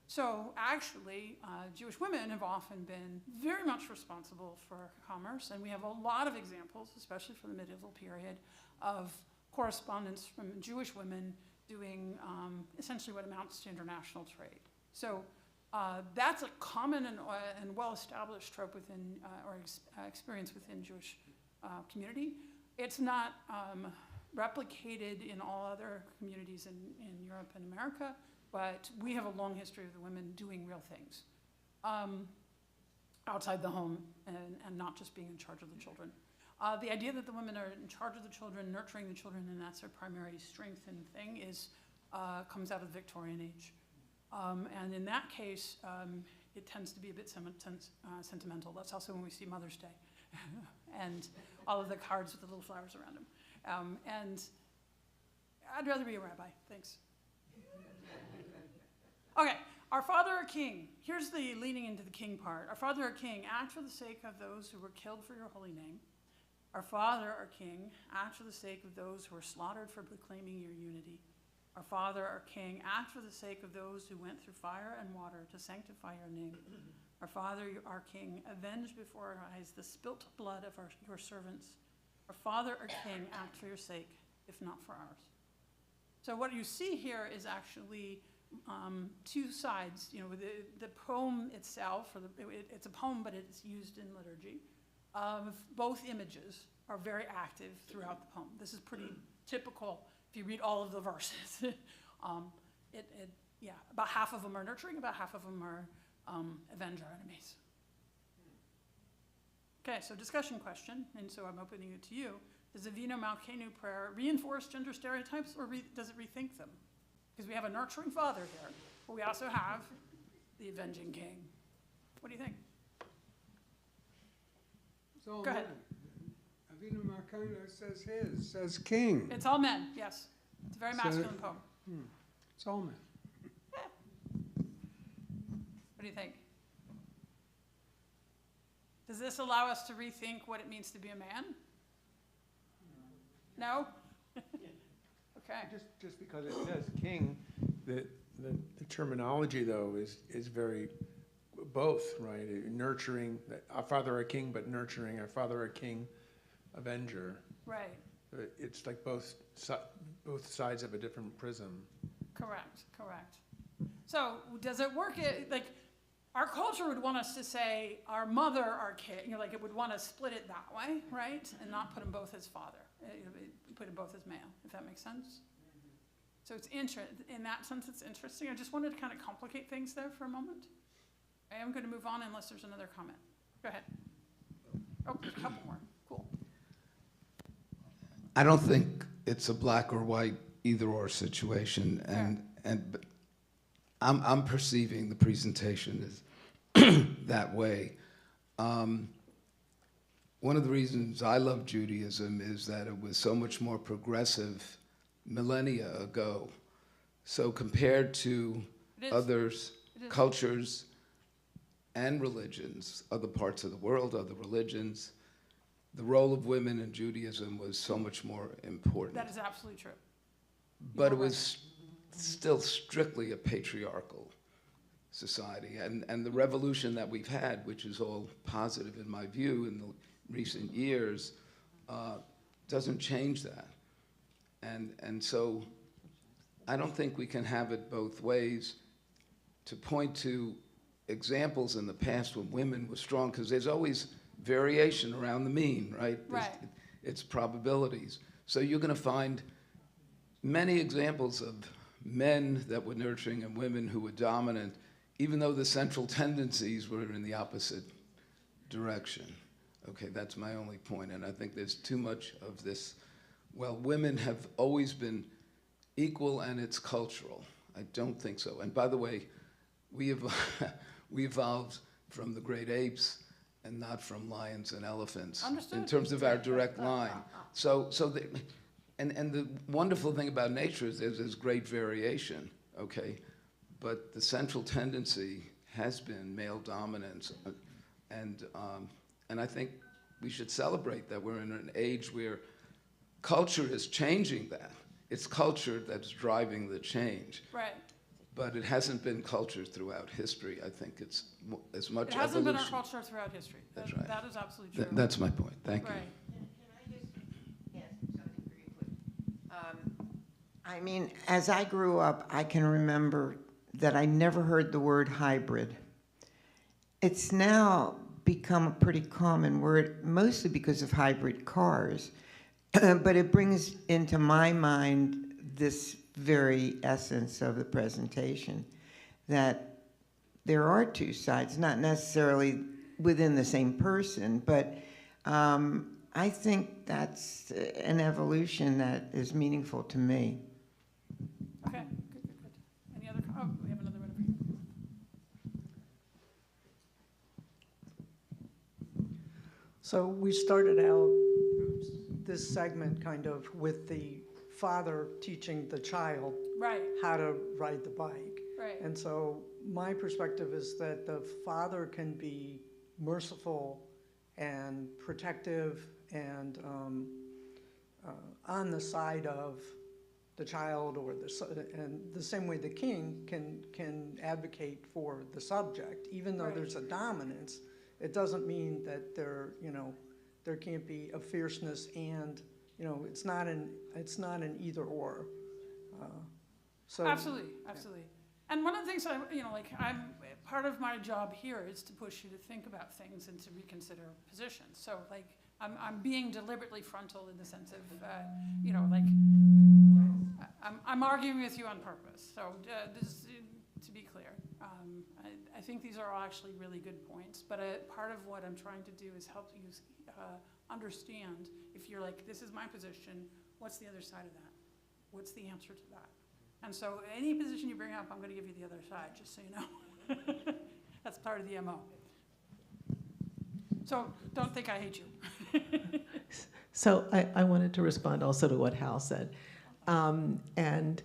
So actually, Jewish women have often been very much responsible for commerce, and we have a lot of examples, especially from the medieval period, of correspondence from Jewish women doing essentially what amounts to international trade. So that's a common and well-established trope within, experience within Jewish community. It's not replicated in all other communities in Europe and America, but we have a long history of the women doing real things outside the home and not just being in charge of the children. The idea that the women are in charge of the children, nurturing the children, and that's their primary strength and thing comes out of the Victorian age. And in that case, it tends to be a bit sentimental. That's also when we see Mother's Day and all of the cards with the little flowers around them. And I'd rather be a rabbi, thanks. Okay, our Father our King. Here's the leaning into the king part. Our Father our King, act for the sake of those who were killed for your holy name. Our Father our King, act for the sake of those who were slaughtered for proclaiming your unity. Our Father our King, act for the sake of those who went through fire and water to sanctify your name. Our Father our King, avenge before our eyes the spilt blood of your servants. Our Father our King, act for your sake, if not for ours. So what you see here is actually two sides. You know, the poem itself, it's a poem, but it's used in liturgy. Both images are very active throughout the poem. This is pretty typical if you read all of the verses. Yeah, about half of them are nurturing, about half of them are avenge our enemies. Okay, so discussion question, and so I'm opening it to you. Does the Avinu Malkeinu prayer reinforce gender stereotypes, or does it rethink them? Because we have a nurturing father here, but we also have the avenging king. What do you think? Go ahead. Avinu Malkeinu says king. It's all men, yes. It's a very masculine poem. It's all men. What do you think? Does this allow us to rethink what it means to be a man? No? Okay. Just because it says king, the terminology though is very both, right? Nurturing, our Father our King, but nurturing, our Father our King, avenger. Right. It's like both sides of a different prism. Correct. So does it work? Like, our culture would want us to say our mother, our king. You know, like it would want to split it that way, right? And not put them both as father. Put them both as male, if that makes sense. So it's in that sense, it's interesting. I just wanted to kind of complicate things there for a moment. I am going to move on unless there's another comment. Go ahead. Oh, there's a couple more. Cool. I don't think it's a black or white either or situation, but I'm perceiving the presentation as that way. One of the reasons I love Judaism is that it was so much more progressive millennia ago. So compared to others, cultures, and religions, other parts of the world, other religions, the role of women in Judaism was so much more important. That is absolutely true. But it was still strictly a patriarchal society. And the revolution that we've had, which is all positive in my view in the recent years, doesn't change that. And so I don't think we can have it both ways. To point to examples in the past when women were strong, because there's always variation around the mean, right? Right. It's probabilities. So you're going to find many examples of men that were nurturing and women who were dominant, even though the central tendencies were in the opposite direction. Okay, that's my only point, and I think there's too much of this. Well, women have always been equal and it's cultural. I don't think so. And by the way, we evolved from the great apes and not from lions and elephants. Understood. In terms of our direct line. And the wonderful thing about nature is there's great variation, okay? But the central tendency has been male dominance. And I think we should celebrate that we're in an age where culture is changing that. It's culture that's driving the change. Right. But it hasn't been culture throughout history. I think it's as much It hasn't evolution. been our culture throughout history. That's right. That is absolutely true. That's my point. Thank you. Right. I mean, as I grew up, I can remember that I never heard the word hybrid. It's now become a pretty common word, mostly because of hybrid cars. But it brings into my mind this very essence of the presentation, that there are two sides, not necessarily within the same person, but I think that's an evolution that is meaningful to me. Okay, good. Any other, we have another one over here. So we started out this segment kind of with the father teaching the child Right. how to ride the bike. Right. And so my perspective is that the father can be merciful and protective and on the side of the child, or and the same way the king can advocate for the subject, even though Right. there's a dominance. It doesn't mean that there can't be a fierceness, and it's not an either or. So Absolutely. And one of the things part of my job here is to push you to think about things and to reconsider positions. So I'm being deliberately frontal in the sense of, I'm arguing with you on purpose. So this, to be clear, I think these are all actually really good points, but part of what I'm trying to do is help you understand, if you're like, this is my position, what's the other side of that? What's the answer to that? And so any position you bring up, I'm going to give you the other side, just so you know. That's part of the MO. So don't think I hate you. So I wanted to respond also to what Hal said. And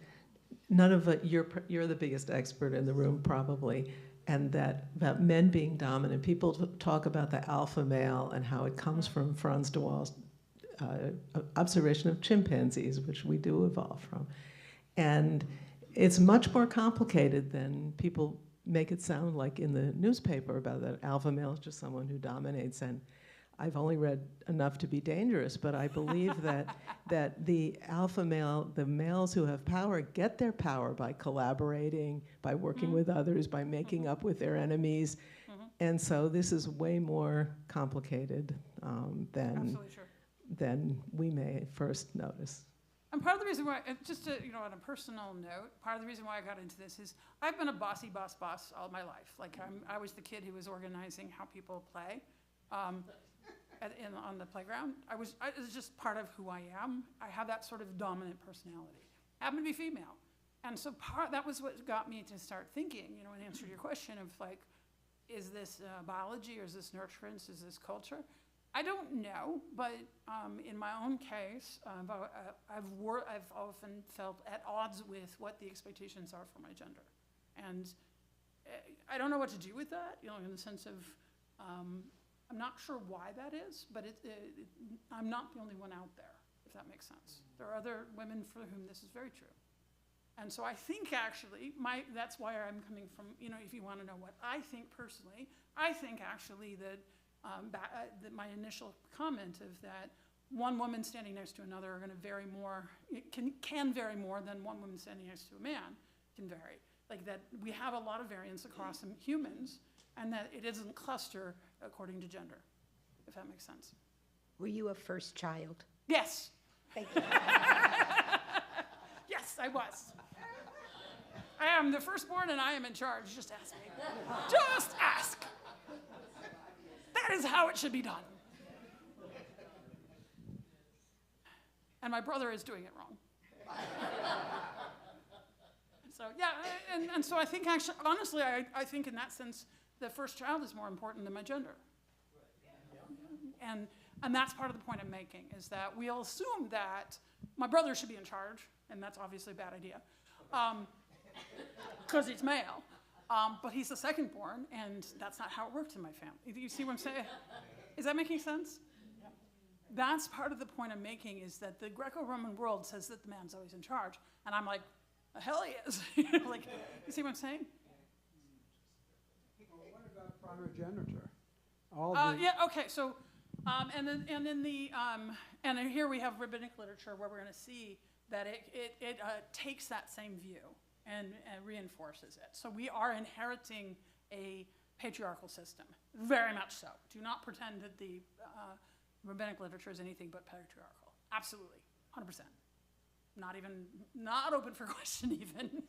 none of it, you're the biggest expert in the room probably, and that about men being dominant. People talk about the alpha male and how it comes from Franz de Waal's observation of chimpanzees, which we do evolve from. And it's much more complicated than people make it sound like in the newspaper, about that alpha male is just someone who dominates. And I've only read enough to be dangerous, but I believe that the alpha male, the males who have power, get their power by collaborating, by working with others, by making up with their enemies. And so this is way more complicated than we may first notice. And part of the reason why, just to, on a personal note, part of the reason why I got into this is I've been a bossy boss all my life. Like I was the kid who was organizing how people play on the playground. It was just part of who I am. I have that sort of dominant personality. I happen to be female. And so that was what got me to start thinking, and answer your question of is this biology, or is this nurturance, is this culture? I don't know, but in my own case, I've often felt at odds with what the expectations are for my gender. And I don't know what to do with that, in the sense of, I'm not sure why that is, but I'm not the only one out there, if that makes sense. There are other women for whom this is very true. And so I think actually, that's why I'm coming from, if you want to know what I think personally, I think actually that my initial comment of that one woman standing next to another are going to vary more, can vary more than one woman standing next to a man can vary. Like that we have a lot of variance across humans, and that it doesn't cluster according to gender, if that makes sense. Were you a first child? Yes. Thank you. Yes, I was. I am the firstborn and I am in charge. Just ask me. Just ask. That is how it should be done. And my brother is doing it wrong. So, yeah, and so I think actually, honestly, I think in that sense, the first child is more important than my gender. And that's part of the point I'm making, is that we'll assume that my brother should be in charge, and that's obviously a bad idea, because he's male. But he's the second born, and that's not how it works in my family. You see what I'm saying? Is that making sense? That's part of the point I'm making, is that the Greco-Roman world says that the man's always in charge. And I'm like, the hell he is. Like, you see what I'm saying? Well, what about primogeniture? Yeah, okay, so, and here we have rabbinic literature where we're going to see that it takes that same view and reinforces it. So we are inheriting a patriarchal system, very much so. Do not pretend that the rabbinic literature is anything but patriarchal. Absolutely, 100%. Not open for question even.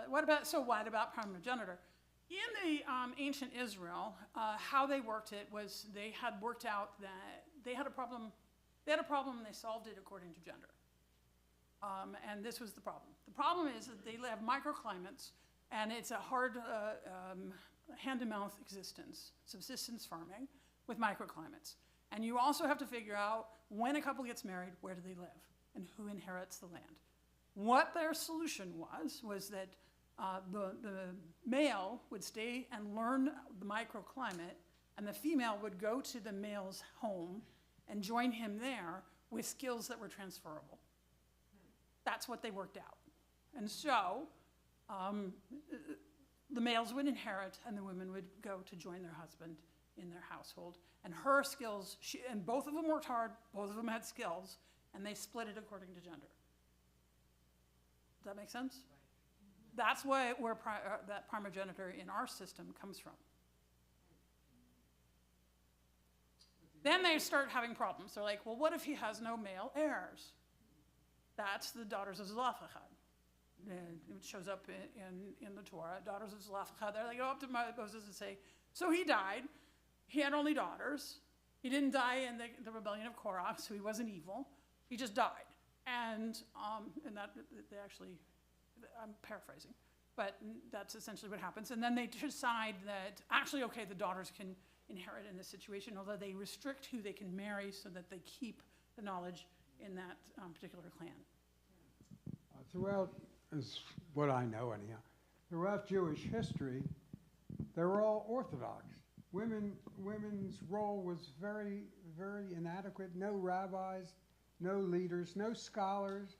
What about primogeniture? In the ancient Israel, how they worked it was they had worked out that they had a problem. They had a problem and they solved it according to gender. And this was the problem. The problem is that they have microclimates, and it's a hard hand-to-mouth existence, subsistence farming with microclimates. And you also have to figure out when a couple gets married, where do they live, and who inherits the land. What their solution was that the male would stay and learn the microclimate, and the female would go to the male's home and join him there with skills that were transferable. That's what they worked out. And so the males would inherit and the women would go to join their husband in their household. And her skills, and both of them worked hard, both of them had skills, and they split it according to gender. Does that make sense? That's where that primogeniture in our system comes from. Then they start having problems. They're like, well, what if he has no male heirs? That's the daughters of Zelophehad. It shows up in the Torah, daughters of Zelophehad. They go up to Moses and say, so he died. He had only daughters. He didn't die in the rebellion of Korah, so he wasn't evil. He just died. And that they actually, I'm paraphrasing, but that's essentially what happens. And then they decide that actually, okay, the daughters can inherit in this situation, although they restrict who they can marry so that they keep the knowledge in that particular clan. Throughout, is what I know anyhow, throughout Jewish history, they were all Orthodox. Women's role was very, very inadequate. No rabbis, no leaders, no scholars.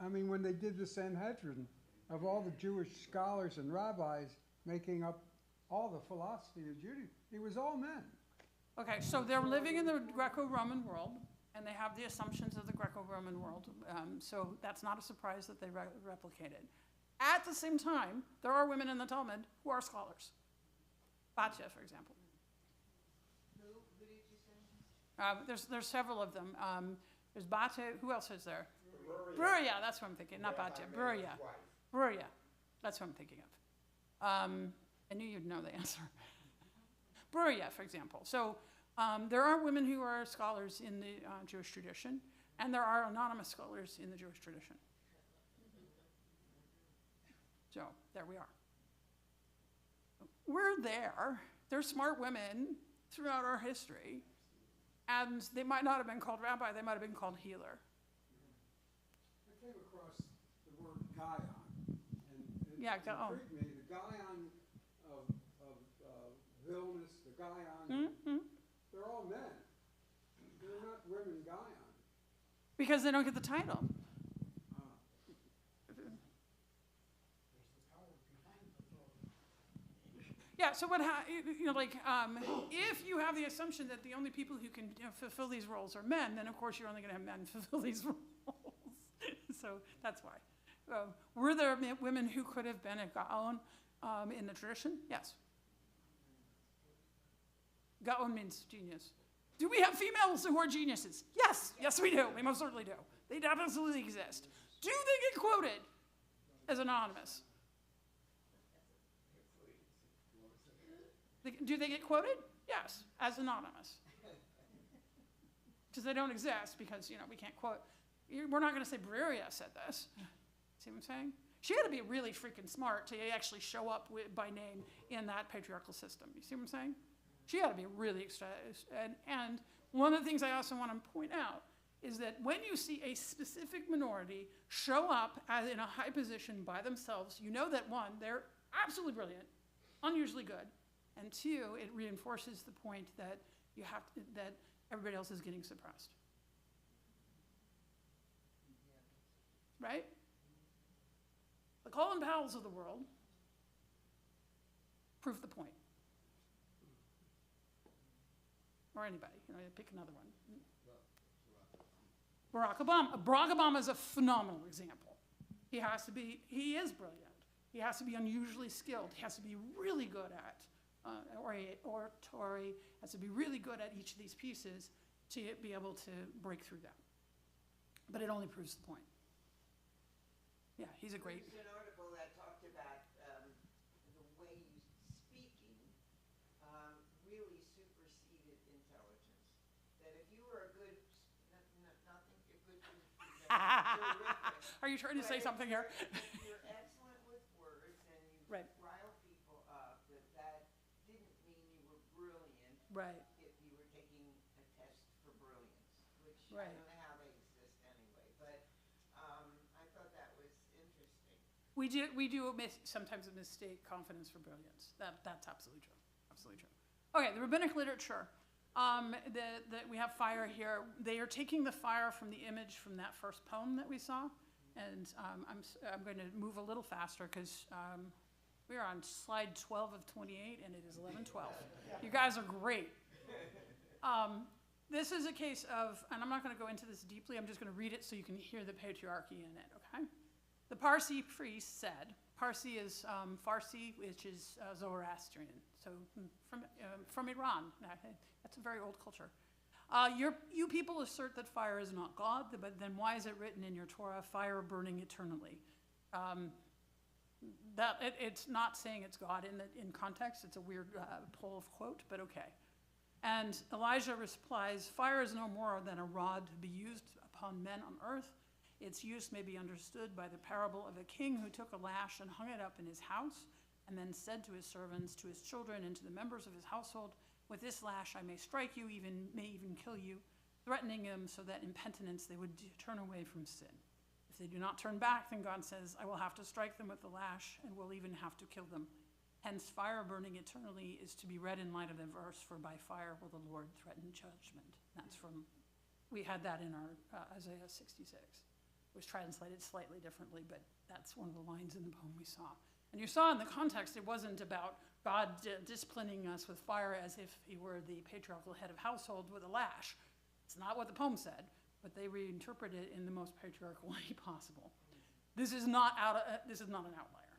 I mean, when they did the Sanhedrin, of all the Jewish scholars and rabbis making up all the philosophy of Judaism, it was all men. Okay, so they're living in the Greco-Roman world, and they have the assumptions of the Greco-Roman world. So that's not a surprise that they replicated. At the same time, there are women in the Talmud who are scholars. Batya, for example. There's several of them. There's Batya. Who else is there? Bruria, that's what I'm thinking. Not Batya. Bruria. That's what I'm thinking of. I knew you'd know the answer. Bruria, for example. So there are women who are scholars in the Jewish tradition, and there are anonymous scholars in the Jewish tradition. So there we are. We're there. There's smart women throughout our history, and they might not have been called rabbi, they might have been called healer. I came across the word Gaon, and it intrigued me. The Gaon of Vilnius, the Gaon, they're all men. They're not women Gaon. Because they don't get the title. Yeah, so if you have the assumption that the only people who can fulfill these roles are men, then of course you're only going to have men fulfill these roles. So that's why. Were there women who could have been a Gaon? in the tradition? Yes. Gaon means genius. Do we have females who are geniuses? Yes. Yes, we do. We most certainly do. They absolutely exist. Do they get quoted as anonymous? Do they get quoted? Yes, as anonymous. Because they don't exist because, we can't quote. We're not going to say Bereria said this. See what I'm saying? She had to be really freaking smart to actually show up by name in that patriarchal system. You see what I'm saying? She had to be really extra. And one of the things I also want to point out is that when you see a specific minority show up in a high position by themselves, you know that one, they're absolutely brilliant, unusually good, and two, it reinforces the point that that everybody else is getting suppressed. Right? The Colin Powells of the world prove the point. Or anybody, pick another one. Barack Obama. Barack Obama is a phenomenal example. He is brilliant. He has to be unusually skilled. He has to be really good at oratory, has to be really good at each of these pieces to be able to break through them. But it only proves the point. Yeah, he's a great. There's an article that talked about the way you speaking really superseded intelligence. That if you were a good, Are you trying to say something here? You're excellent with words and you right. rile people up. That didn't mean you were brilliant. Right. If you were taking a test for brilliance, which right. I don't know how they exist anyway. But I thought that was interesting. We do sometimes mistake confidence for brilliance. That's absolutely true. Absolutely true. Okay, the rabbinic literature. We have fire here. They are taking the fire from the image from that first poem that we saw, and I'm going to move a little faster because we are on slide 12 of 28, and it is 11:12. You guys are great. This is a case of, and I'm not going to go into this deeply. I'm just going to read it so you can hear the patriarchy in it. Okay. The Parsi priest said. Parsi is Farsi, which is Zoroastrian, so from Iran. That's a very old culture. You people assert that fire is not God, but then why is it written in your Torah, fire burning eternally? It's not saying it's God in context. It's a weird pull of quote, but okay. And Elijah replies, fire is no more than a rod to be used upon men on earth. Its use may be understood by the parable of a king who took a lash and hung it up in his house, and then said to his servants, to his children, and to the members of his household, with this lash I may strike you, may even kill you, threatening them so that in penitence they would turn away from sin. If they do not turn back, then God says, I will have to strike them with the lash, and will even have to kill them. Hence, fire burning eternally is to be read in light of the verse, for by fire will the Lord threaten judgment. We had that in our Isaiah 66. It was translated slightly differently, but that's one of the lines in the poem we saw. And you saw in the context, it wasn't about God disciplining us with fire as if he were the patriarchal head of household with a lash. It's not what the poem said, but they reinterpreted it in the most patriarchal way possible. This is not an outlier.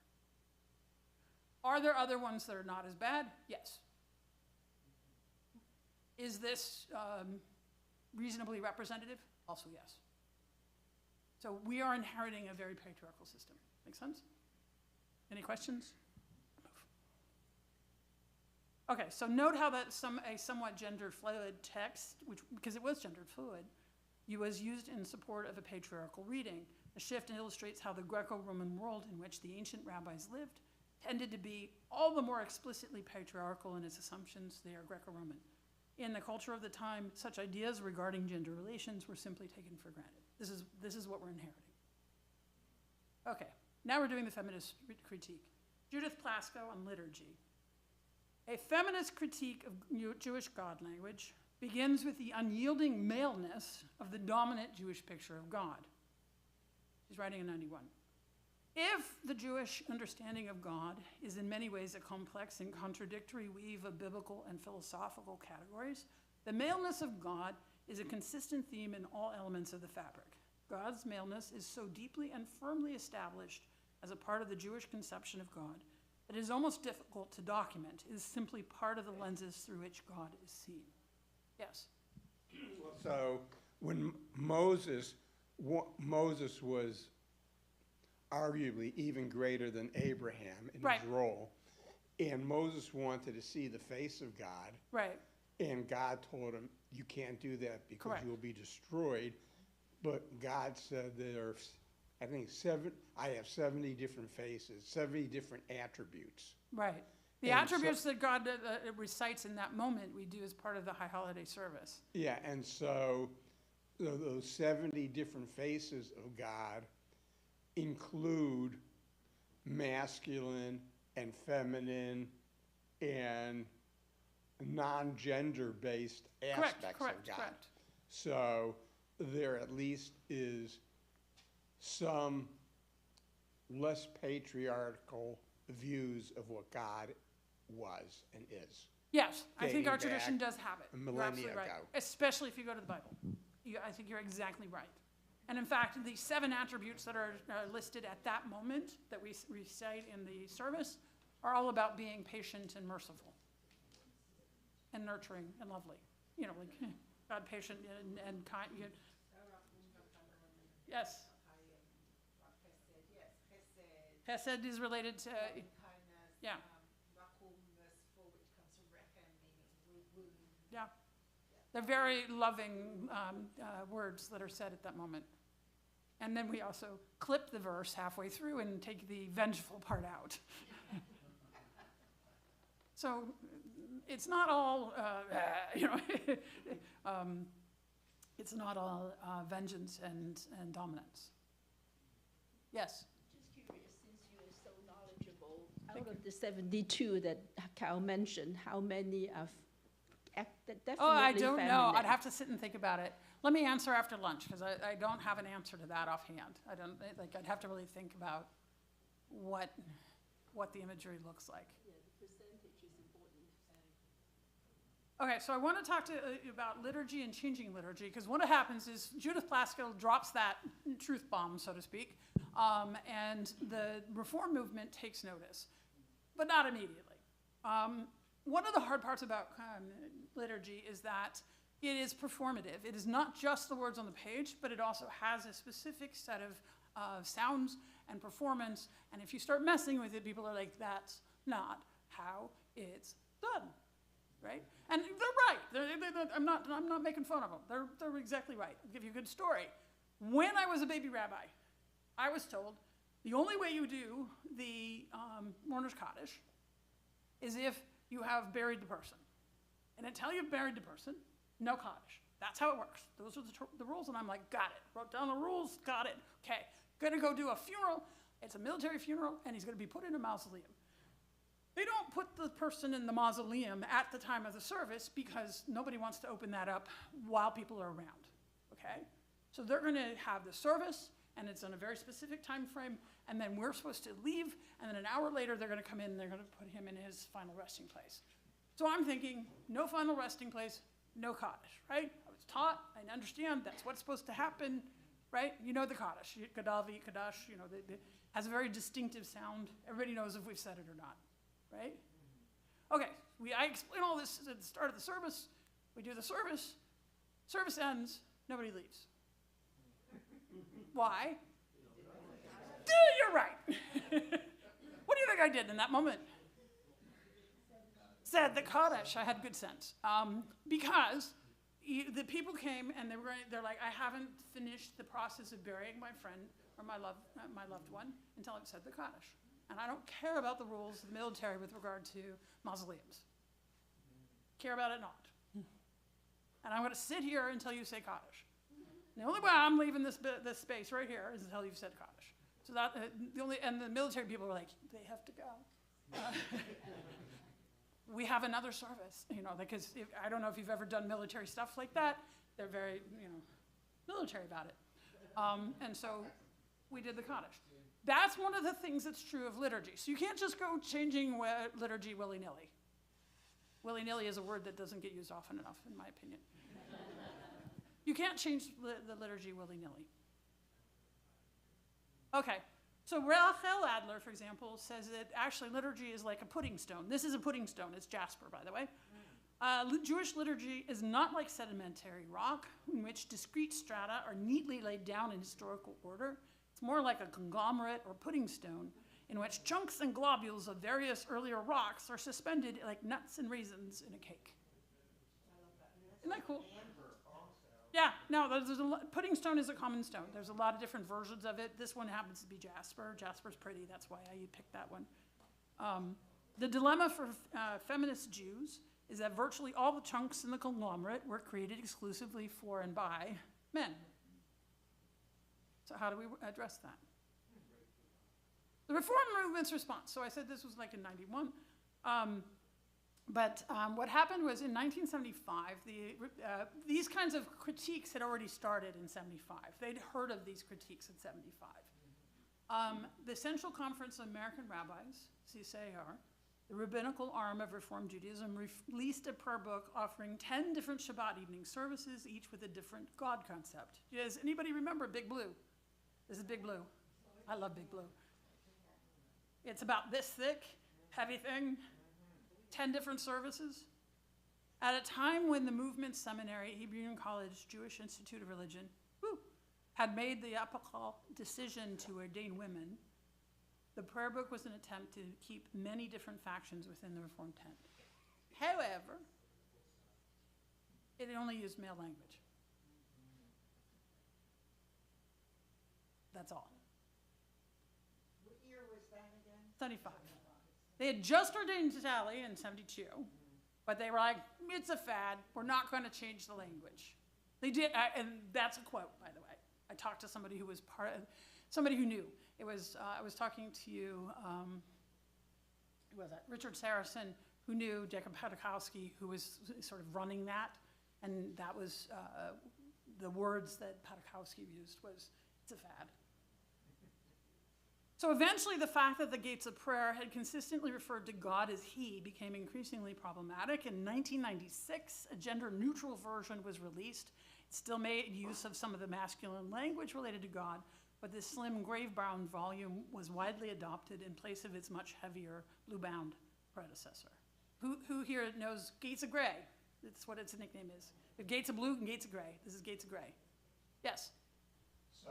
Are there other ones that are not as bad? Yes. Is this reasonably representative? Also yes. So we are inheriting a very patriarchal system. Make sense? Any questions? Okay, so note how that a somewhat gender fluid text, because it was gender fluid, was used in support of a patriarchal reading. The shift illustrates how the Greco-Roman world in which the ancient rabbis lived tended to be all the more explicitly patriarchal in its assumptions. They are Greco-Roman. In the culture of the time, such ideas regarding gender relations were simply taken for granted. This is what we're inheriting. Okay, now we're doing the feminist critique. Judith Plasko on liturgy. A feminist critique of Jewish God language begins with the unyielding maleness of the dominant Jewish picture of God. She's writing in 91. If the Jewish understanding of God is in many ways a complex and contradictory weave of biblical and philosophical categories, the maleness of God is a consistent theme in all elements of the fabric. God's maleness is so deeply and firmly established as a part of the Jewish conception of God that is almost difficult to document, is simply part of the lenses through which God is seen. Yes? So when Moses was arguably even greater than Abraham in Right. his role, and Moses wanted to see the face of God, Right. and God told him, you can't do that because Correct. you will be destroyed. But God said there's, I think, I have 70 different faces, 70 different attributes. Right. The And so- attributes that God recites in that moment, we do as part of the High Holiday service. Yeah, and so those 70 different faces of God include masculine and feminine and non-gender based aspects of God. Correct. So there at least is some less patriarchal views of what God was and is. Yes, I think Dating our tradition back does have it. a You're millennia absolutely right. ago. Especially if you go to the Bible. I think you're exactly right. And in fact, the 7 attributes that are listed at that moment that we recite in the service are all about being patient and merciful and nurturing and lovely. You know, like God patient and kind. Yes. Chesed is related to, yeah. Yeah. They're very loving words that are said at that moment. And then we also clip the verse halfway through and take the vengeful part out. So it's not all, it's not all vengeance and dominance. Yes? Just curious, since you are so knowledgeable, out of the 72 that Cal mentioned, how many are definitely Oh, I don't know. feminine? I'd have to sit and think about it. Let me answer after lunch, because I don't have an answer to that offhand. I'd have to really think about what the imagery looks like. Yeah, the percentage is important. Okay, so I want to talk to you about liturgy and changing liturgy, because what happens is Judith Plaskill drops that truth bomb, so to speak, and the reform movement takes notice, but not immediately. One of the hard parts about liturgy is that it is performative. It is not just the words on the page, but it also has a specific set of sounds and performance, and if you start messing with it, people are like, that's not how it's done. Right? And they're right. I'm not making fun of them. They're exactly right. I'll give you a good story. When I was a baby rabbi, I was told the only way you do the mourner's Kaddish is if you have buried the person. And until you've buried the person, no Kaddish. That's how it works. Those are the rules. And I'm like, got it. Wrote down the rules, got it. Okay, gonna go do a funeral. It's a military funeral, and he's gonna be put in a mausoleum. They don't put the person in the mausoleum at the time of the service because nobody wants to open that up while people are around, okay? So they're gonna have the service, and it's on a very specific time frame, and then we're supposed to leave, and then an hour later, they're gonna come in and they're gonna put him in his final resting place. So I'm thinking, no final resting place, no Kaddish, right? I was taught, I understand, that's what's supposed to happen, right? You know the Kaddish, Gadavi, Kadash, you know, it has a very distinctive sound. Everybody knows if we've said it or not. Right? Okay, I explain all this at the start of the service. We do the service. Service ends, nobody leaves. Why? You're right. What do you think I did in that moment? Said the Kaddish. I had good sense. Because the people came and they're like, I haven't finished the process of burying my friend or my loved one until I've said the Kaddish. And I don't care about the rules of the military with regard to mausoleums. Care about it not. And I'm going to sit here until you say Kaddish. The only way I'm leaving this space right here is until you've said Kaddish. So that and the military people were like, they have to go. We have another service, you know, because I don't know if you've ever done military stuff like that. They're very, military about it. And so we did the Kaddish. That's one of the things that's true of liturgy. So you can't just go changing liturgy willy-nilly. Willy-nilly is a word that doesn't get used often enough, in my opinion. You can't change the liturgy willy-nilly. Okay, So Rachel Adler, for example, says that actually liturgy is like a pudding stone. This is a pudding stone. It's jasper, by the way. Jewish liturgy is not like sedimentary rock, in which discrete strata are neatly laid down in historical order. It's more like a conglomerate or pudding stone, in which chunks and globules of various earlier rocks are suspended like nuts and raisins in a cake. Isn't that cool? Yeah, no, pudding stone is a common stone. There's a lot of different versions of it. This one happens to be jasper. Jasper's pretty, that's why I picked that one. The dilemma for feminist Jews is that virtually all the chunks in the conglomerate were created exclusively for and by men. So how do we address that? The Reform movement's response. So I said this was like in 91. But what happened was in 1975, these kinds of critiques had already started in 75. They'd heard of these critiques in 75. The Central Conference of American Rabbis, CCAR, the rabbinical arm of Reform Judaism, released a prayer book offering 10 different Shabbat evening services, each with a different God concept. Does anybody remember Big Blue? This is Big Blue. I love Big Blue. It's about this thick, heavy thing. 10 different services. At a time when the Movement Seminary, Hebrew Union College, Jewish Institute of Religion, had made the epochal decision to ordain women, the prayer book was an attempt to keep many different factions within the Reformed tent. However, it only used male language. That's all. What year was that again? 75. They had just ordained Tally in 72, but they were like, it's a fad. We're not going to change the language. They did, and that's a quote, by the way. I talked to somebody who was somebody who knew. It was, I was talking to you, who was that? Richard Saracen, who knew Jacob Patakowski, who was sort of running that, and that was the words that Patakowski used was, it's a fad. So eventually the fact that the gates of prayer had consistently referred to God as he became increasingly problematic. In 1996, a gender-neutral version was released. It still made use of some of the masculine language related to God, but this slim grave-bound volume was widely adopted in place of its much heavier blue-bound predecessor. Who here knows Gates of Gray? That's what its nickname is. We have Gates of Blue and Gates of Gray. This is Gates of Gray. Yes? So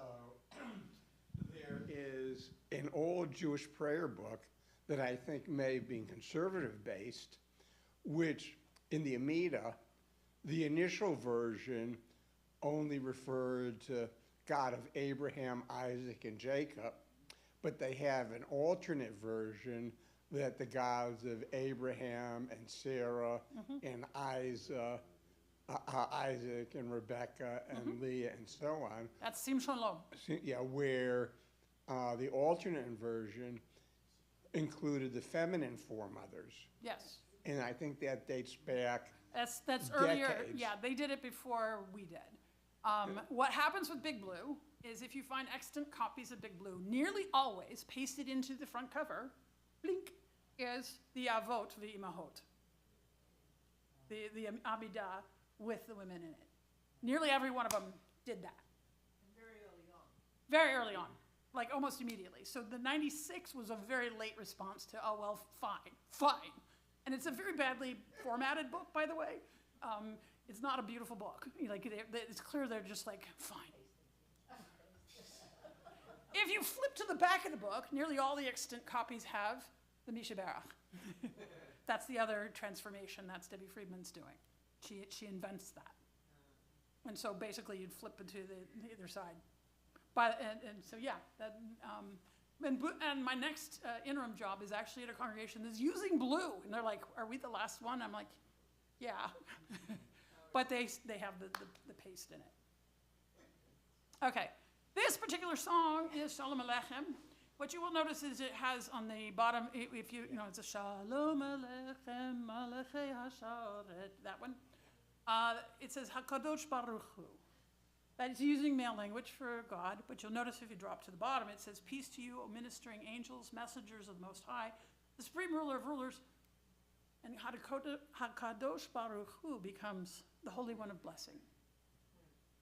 there is an old Jewish prayer book that I think may have been conservative based, which in the Amida, the initial version only referred to God of Abraham, Isaac, and Jacob, but they have an alternate version that the gods of Abraham and Sarah and Isaac and Rebecca and Leah and so on. That's Sim Shalom. Yeah, where the alternate version included the feminine foremothers. Yes. And I think that dates back That's earlier. decades. Yeah, they did it before we did. What happens with Big Blue is if you find extant copies of Big Blue, nearly always pasted into the front cover, blink, is the Avot, the Imahot, the Amidah with the women in it. Nearly every one of them did that. Very early on. Very early on, like almost immediately. So the 96 was a very late response to, oh, well, fine. And it's a very badly formatted book, by the way. It's not a beautiful book. Like, it's clear they're just like, fine. If you flip to the back of the book, nearly all the extant copies have the Mishaberach. That's the other transformation that's Debbie Friedman's doing. She invents that. And so basically you'd flip it to the other side. And so yeah, that, and my next interim job is actually at a congregation that's using blue. And they're like, are we the last one? I'm like, yeah. But they have the paste in it. Okay, this particular song is Shalom Aleichem. What you will notice is it has on the bottom, if you know, it's a Shalom Aleichem, Malachei HaSharet, that one. It says HaKadosh Baruch Hu. That is using male language for God, but you'll notice if you drop to the bottom, it says, peace to you, O ministering angels, messengers of the Most High, the supreme ruler of rulers. And HaKadosh Baruch Hu becomes the Holy One of Blessing.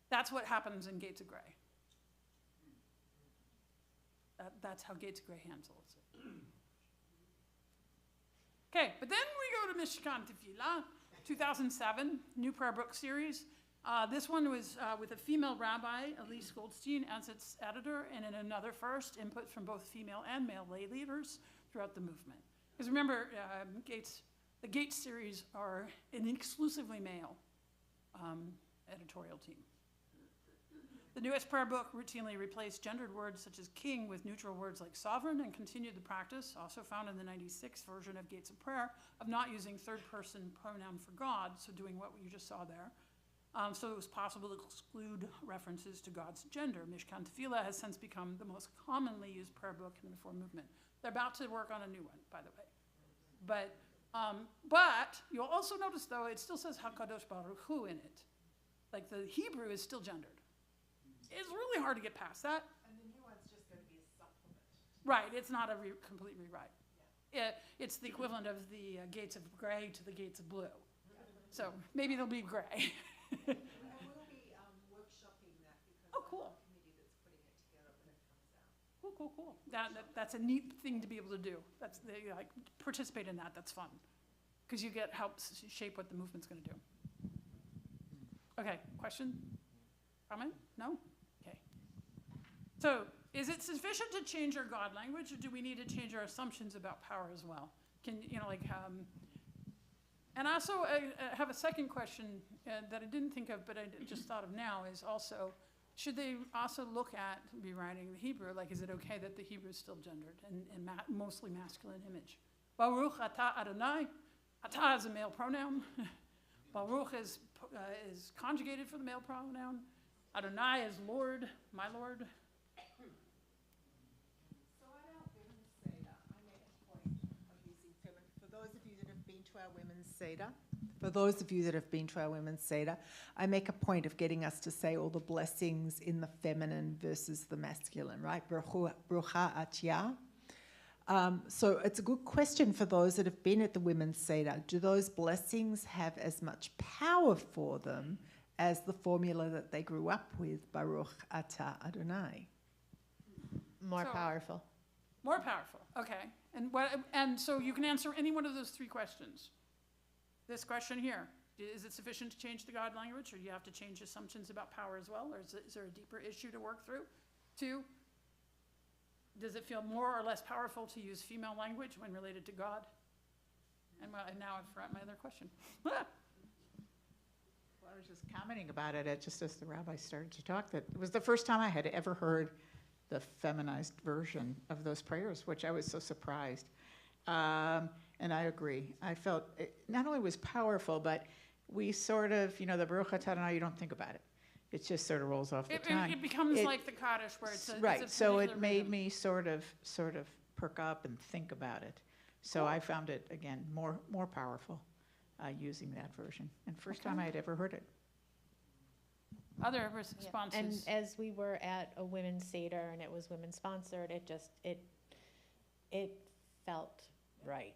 That's what happens in Gates of Gray. That's how Gates Gray handles it. Okay, but then we go to Mishkan Tefillah, 2007, new prayer book series. This one was with a female rabbi, Elise Goldstein, as its editor, and in another first, input from both female and male lay leaders throughout the movement. Because remember, the Gates series are an exclusively male editorial team. The newest prayer book routinely replaced gendered words such as king with neutral words like sovereign, and continued the practice, also found in the 96 version of Gates of Prayer, of not using third-person pronoun for God, so doing what you just saw there. So it was possible to exclude references to God's gender. Mishkan Tefillah has since become the most commonly used prayer book in the Reform movement. They're about to work on a new one, by the way. But you'll also notice, though, it still says HaKadosh Baruch Hu in it. Like the Hebrew is still gendered. It's really hard to get past that. And the new one's just going to be a supplement. Right, it's not a complete rewrite. Yeah, it's the equivalent of the Gates of Gray to the Gates of Blue. So maybe they'll be gray. I will be workshopping that because cool. I'm the committee that's putting it together when it comes out. Cool. That's a neat thing to be able to do. Participate in that. That's fun, because you get help shape what the movement's going to do. Okay, question, comment? No. Okay. So, is it sufficient to change our God language, or do we need to change our assumptions about power as well? And also, I have a second question that I didn't think of, but I just thought of now, is also, should they also look at rewriting the Hebrew? Like, is it okay that the Hebrew is still gendered and mostly masculine image? Baruch atah Adonai. Atah is a male pronoun. Baruch is conjugated for the male pronoun. Adonai is Lord, my Lord. So at our Women's Seder, I make a point of using feminine. For those of you that have been to our Women's Seder, I make a point of getting us to say all the blessings in the feminine versus the masculine, right? Brucha atya. So it's a good question for those that have been at the Women's Seder. Do those blessings have as much power for them as the formula that they grew up with, Baruch Atah Adonai? More powerful. More powerful, okay. And so you can answer any one of those three questions. This question here, is it sufficient to change the God language, or do you have to change assumptions about power as well, or is there a deeper issue to work through? 2, does it feel more or less powerful to use female language when related to God? And now I've forgotten my other question. Well, I was just commenting about it, just as the rabbi started to talk, that it was the first time I had ever heard the feminized version of those prayers, which I was so surprised. And I agree. I felt it not only was powerful, but we sort of, the Baruch Atah Adonai, you don't think about it. It just sort of rolls off the tongue. It becomes like the Kaddish, where it's a right. So it made rhythm. me sort of perk up and think about it. So cool. I found it again more powerful using that version, and first time I had ever heard it. Other responses. And as we were at a women's Seder and it was women sponsored, it felt right.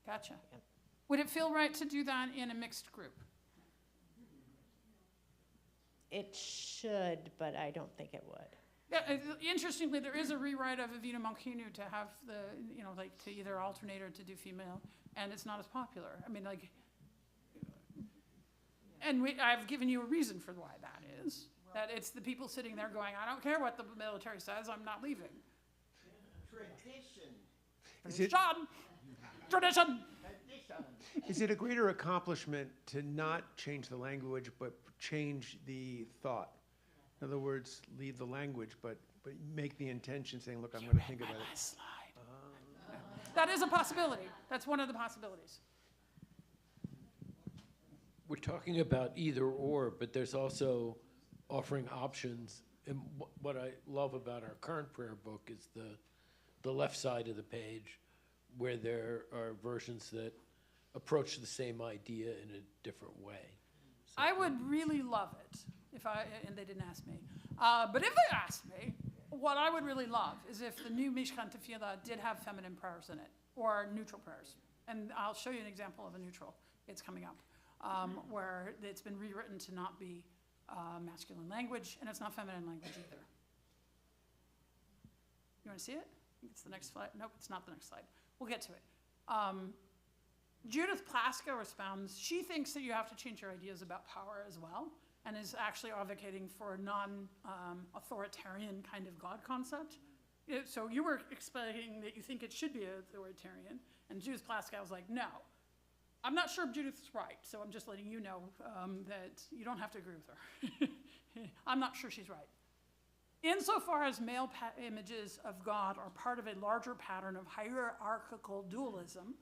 Gotcha. Yep. Would it feel right to do that in a mixed group? It should, but I don't think it would. Yeah, interestingly, there is a rewrite of Avinu Malkeinu to have to either alternate or to do female, and it's not as popular. I mean, I've given you a reason for why that is. That it's the people sitting there going, I don't care what the military says, I'm not leaving. Tradition. Is it a greater accomplishment to not change the language, but change the thought? In other words, leave the language, but make the intention saying, look, I'm going to think about it. Slide. That is a possibility. That's one of the possibilities. We're talking about either or, but there's also offering options. And what I love about our current prayer book is the left side of the page, where there are versions that approach the same idea in a different way. So I would really love it and they didn't ask me. But if they asked me, what I would really love is if the new Mishkan Tefillah did have feminine prayers in it, or neutral prayers. And I'll show you an example of a neutral. It's coming up, where it's been rewritten to not be masculine language, and it's not feminine language either. You want to see it? It's the next slide. Nope, it's not the next slide. We'll get to it. Judith Plaska responds, she thinks that you have to change your ideas about power as well, and is actually advocating for a non-authoritarian kind of God concept. So you were explaining that you think it should be authoritarian, and Judith Plaska was like, no. I'm not sure if Judith's right, so I'm just letting you know that you don't have to agree with her. I'm not sure she's right. Insofar as male images of God are part of a larger pattern of hierarchical dualism,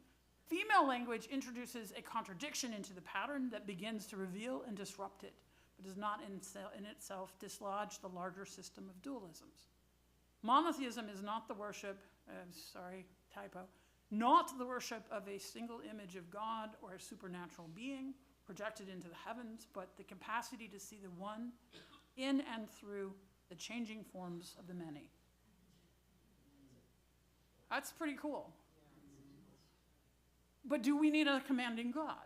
female language introduces a contradiction into the pattern that begins to reveal and disrupt it, but does not in itself dislodge the larger system of dualisms. Monotheism is not the worship, not the worship of a single image of God or a supernatural being projected into the heavens, but the capacity to see the one in and through the changing forms of the many. That's pretty cool. But do we need a commanding God?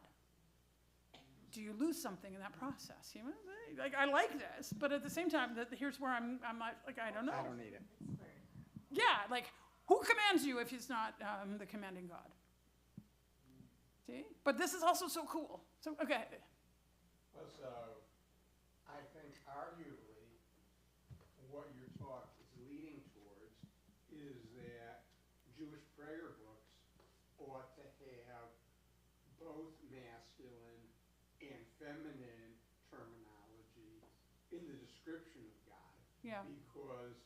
Do you lose something in that process? You know, like, I like this, but at the same time, here's where I'm like, I don't know. I don't need it. Yeah, like, who commands you if he's not the commanding God? See? But this is also so cool. So, okay. Well, so I think arguably what your talk is leading towards is that Jewish prayer books ought to have both masculine and feminine terminology in the description of God. Yeah. Because,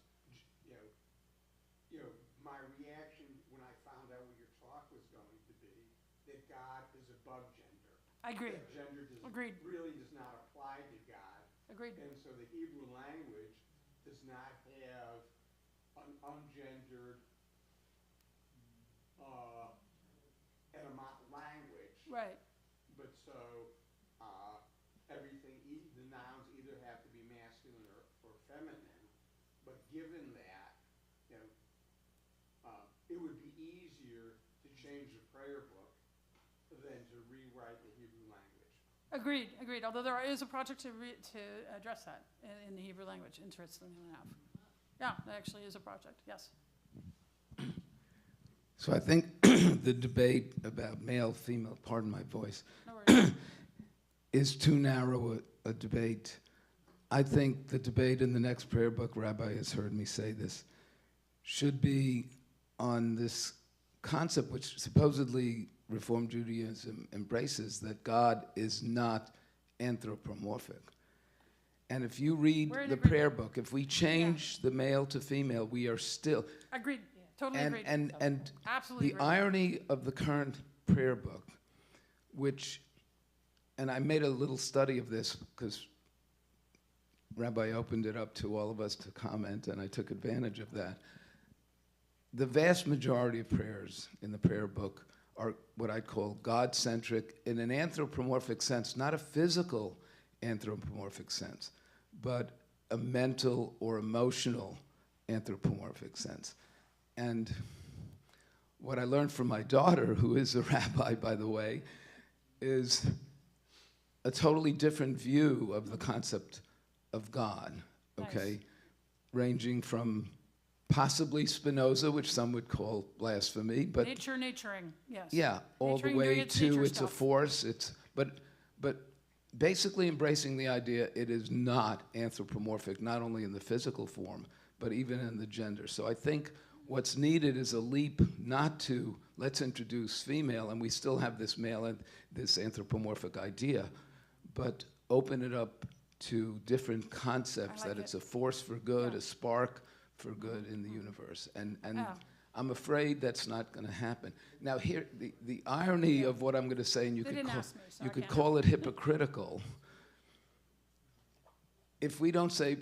you know, my reaction when I found out what your talk was going to be, that God is above gender. I agree. That gender Agreed. really does not apply to God. Agreed. And so the Hebrew language does not have an ungendered language. Right. But so everything, the nouns either have to be masculine or feminine. But given that, you know, it would be easier to change the prayer book than to rewrite the Hebrew language. Agreed. Although there is a project to address that in the Hebrew language, interestingly enough. Yeah, that actually is a project, yes. So I think the debate about male, female, pardon my voice, is too narrow a debate. I think the debate in the next prayer book, Rabbi has heard me say this, should be on this concept which supposedly Reform Judaism embraces, that God is not anthropomorphic. And if you read the prayer book, if we change the male to female, we are still... Agreed. Totally agreed. And absolutely the agreed. irony of the current prayer book, which, and I made a little study of this because Rabbi opened it up to all of us to comment, and I took advantage of that. The vast majority of prayers in the prayer book are what I'd call God-centric in an anthropomorphic sense, not a physical anthropomorphic sense, but a mental or emotional anthropomorphic sense. And what I learned from my daughter, who is a rabbi, by the way, is a totally different view of the concept of God, okay? Nice. Ranging from possibly Spinoza, which some would call blasphemy, but Naturing, yes. yeah, all the Naturing, way doing its to nature it's a stuff. force. But basically embracing the idea it is not anthropomorphic, not only in the physical form, but even in the gender. So I think what's needed is a leap not to let's introduce female, and we still have this male and this anthropomorphic idea, but open it up to different concepts, that it's a force for good, a spark for good in the universe. And I'm afraid that's not going to happen. Now here, the irony of what I'm going to say, and you could call it hypocritical. If we don't say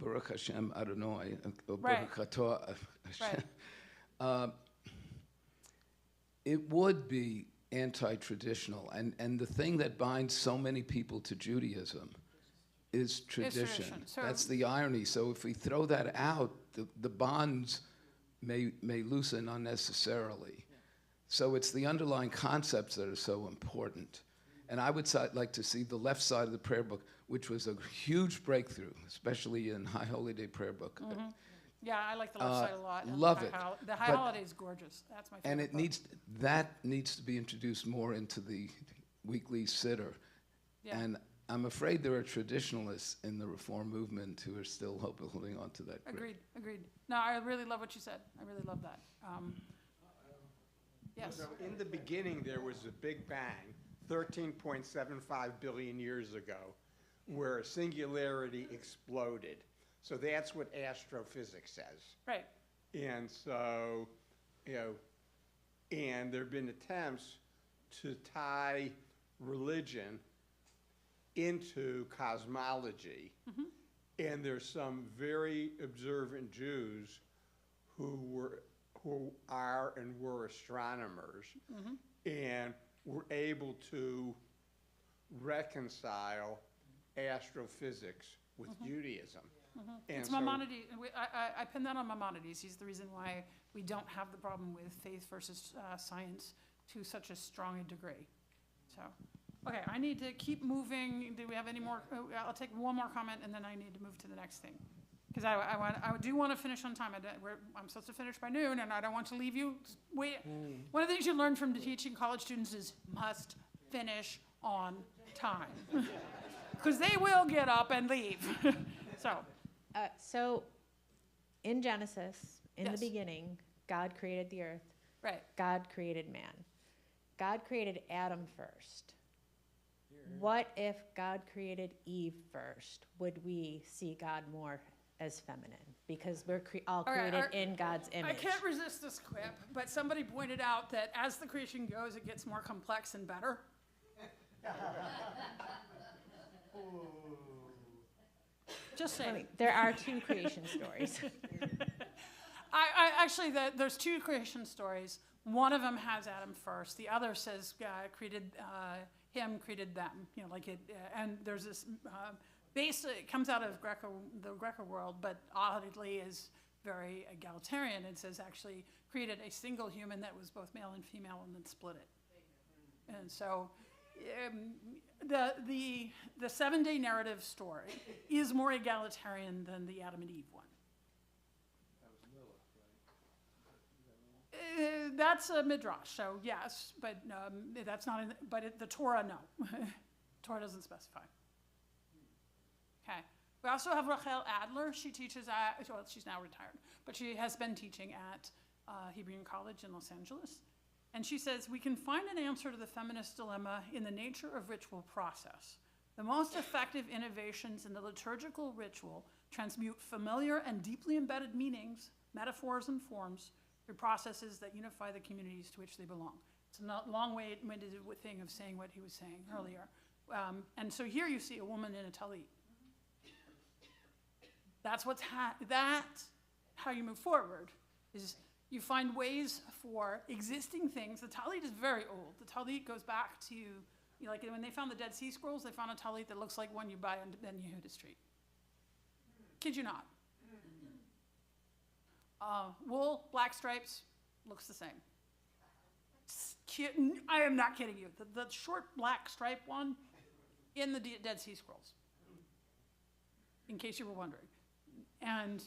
Baruch Hashem Adonai, or Baruch Atah Hashem, it would be anti-traditional. And the thing that binds so many people to Judaism is tradition. So that's the irony. So if we throw that out, the bonds may loosen unnecessarily. So it's the underlying concepts that are so important. And I would like to see the left side of the prayer book, which was a huge breakthrough, especially in High Holy Day prayer book. Yeah, I like the left side a lot. and love the it, The high but- holiday is gorgeous. That's my favorite. And it book. that needs to be introduced more into the weekly sitter. Yeah. And I'm afraid there are traditionalists in the reform movement who are still holding on to that grip. Agreed. No, I really love what you said. I really love that. Yes. So in the beginning, there was a big bang, 13.75 billion years ago, where a singularity exploded. So that's what astrophysics says. Right. And so, and there have been attempts to tie religion into cosmology. And there's some very observant Jews who are and were astronomers and were able to reconcile astrophysics with Judaism. And It's so- Maimonides. I pin that on Maimonides. He's the reason why we don't have the problem with faith versus science to such a strong a degree. So, okay, I need to keep moving. Do we have any more? I'll take one more comment and then I need to move to the next thing. Because I do want to finish on time. I'm supposed to finish by noon and I don't want to leave you wait. One of the things you learn from teaching college students is must finish on time. Because they will get up and leave. So, in Genesis, in Yes. the beginning, God created the earth. Right. God created man. God created Adam first. What if God created Eve first? Would we see God more as feminine? Because we're all All right, created in God's image. I can't resist this quip, but somebody pointed out that as the creation goes, it gets more complex and better. Just saying. There are two creation stories. I actually, there's two creation stories. One of them has Adam first. The other says created him, created them. You know, like it. And there's this basic. It comes out of the Greco world, but oddly is very egalitarian. It says actually created a single human that was both male and female, and then split it. And so. The 7-day narrative story is more egalitarian than the Adam and Eve one. That's a midrash, so yes, but that's not. The Torah, no. Torah doesn't specify. Okay. We also have Rachel Adler. She teaches at. Well, she's now retired, but she has been teaching at Hebrew College in Los Angeles. And she says, we can find an answer to the feminist dilemma in the nature of ritual process. The most effective innovations in the liturgical ritual transmute familiar and deeply embedded meanings, metaphors, and forms through processes that unify the communities to which they belong. It's a long-winded thing of saying what he was saying earlier. And so here you see a woman in a talit. That's how you move forward, is you find ways for existing things. The talit is very old. The talit goes back to, like when they found the Dead Sea Scrolls, they found a talit that looks like one you buy on Ben Yehuda Street. Kid you not. Wool, black stripes, looks the same. I am not kidding you. The short black stripe one in the Dead Sea Scrolls, in case you were wondering. And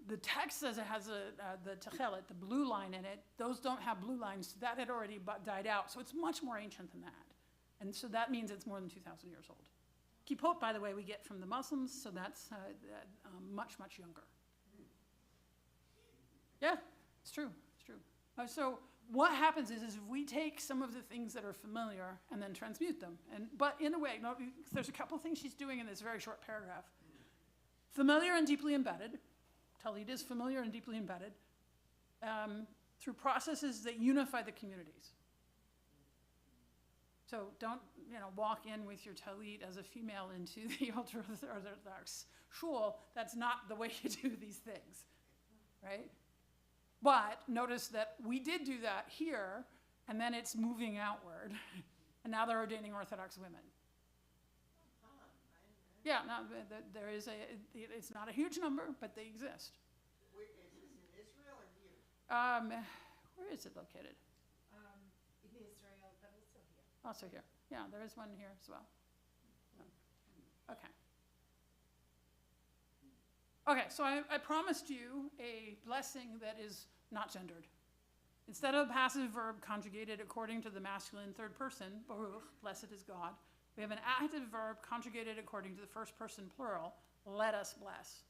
the text says it has the techelet, the blue line in it. Those don't have blue lines. That had already died out. So it's much more ancient than that. And so that means it's more than 2,000 years old. Kippot, by the way, we get from the Muslims, so that's much, much younger. Yeah, it's true. It's true. So what happens is if we take some of the things that are familiar and then transmute them. But in a way, there's a couple of things she's doing in this very short paragraph. Familiar and deeply embedded. Talit is familiar and deeply embedded through processes that unify the communities. So don't walk in with your talit as a female into the ultra-Orthodox shul. That's not the way you do these things, right? But notice that we did do that here, and then it's moving outward, and now they're ordaining Orthodox women. Yeah, no, there is it's not a huge number, but they exist. Wait, is this in Israel or here? Where is it located? In Israel, but also here. Also here. Yeah, there is one here as well. Okay. Okay, so I promised you a blessing that is not gendered. Instead of passive verb conjugated according to the masculine third person, Baruch, blessed is God, we have an active verb conjugated according to the first person plural, let us bless.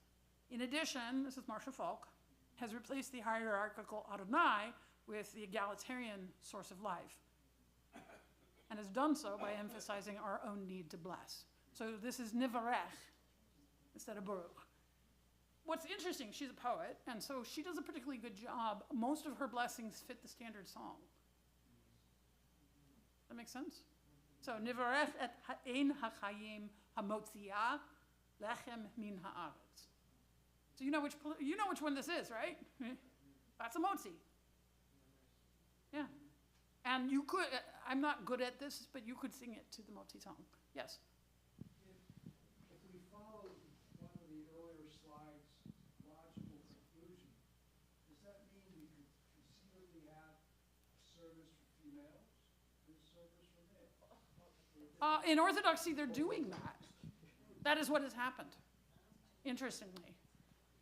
In addition, this is Marcia Falk, has replaced the hierarchical Adonai with the egalitarian source of life, and has done so by emphasizing our own need to bless. So this is Nivarech instead of Baruch. What's interesting, she's a poet, and so she does a particularly good job. Most of her blessings fit the standard song. That makes sense? So, Nivarech et ha'ein ha'chayim ha'motziyah lechem min ha'aretz. So you know which one this is, right? That's a motzi. Yeah. And you could, I'm not good at this, but you could sing it to the motzi song. Yes? If we follow one of the earlier slides' logical conclusion, does that mean we could conceivably have a service for females and a service for males? In Orthodoxy, they're doing that. That is what has happened, interestingly.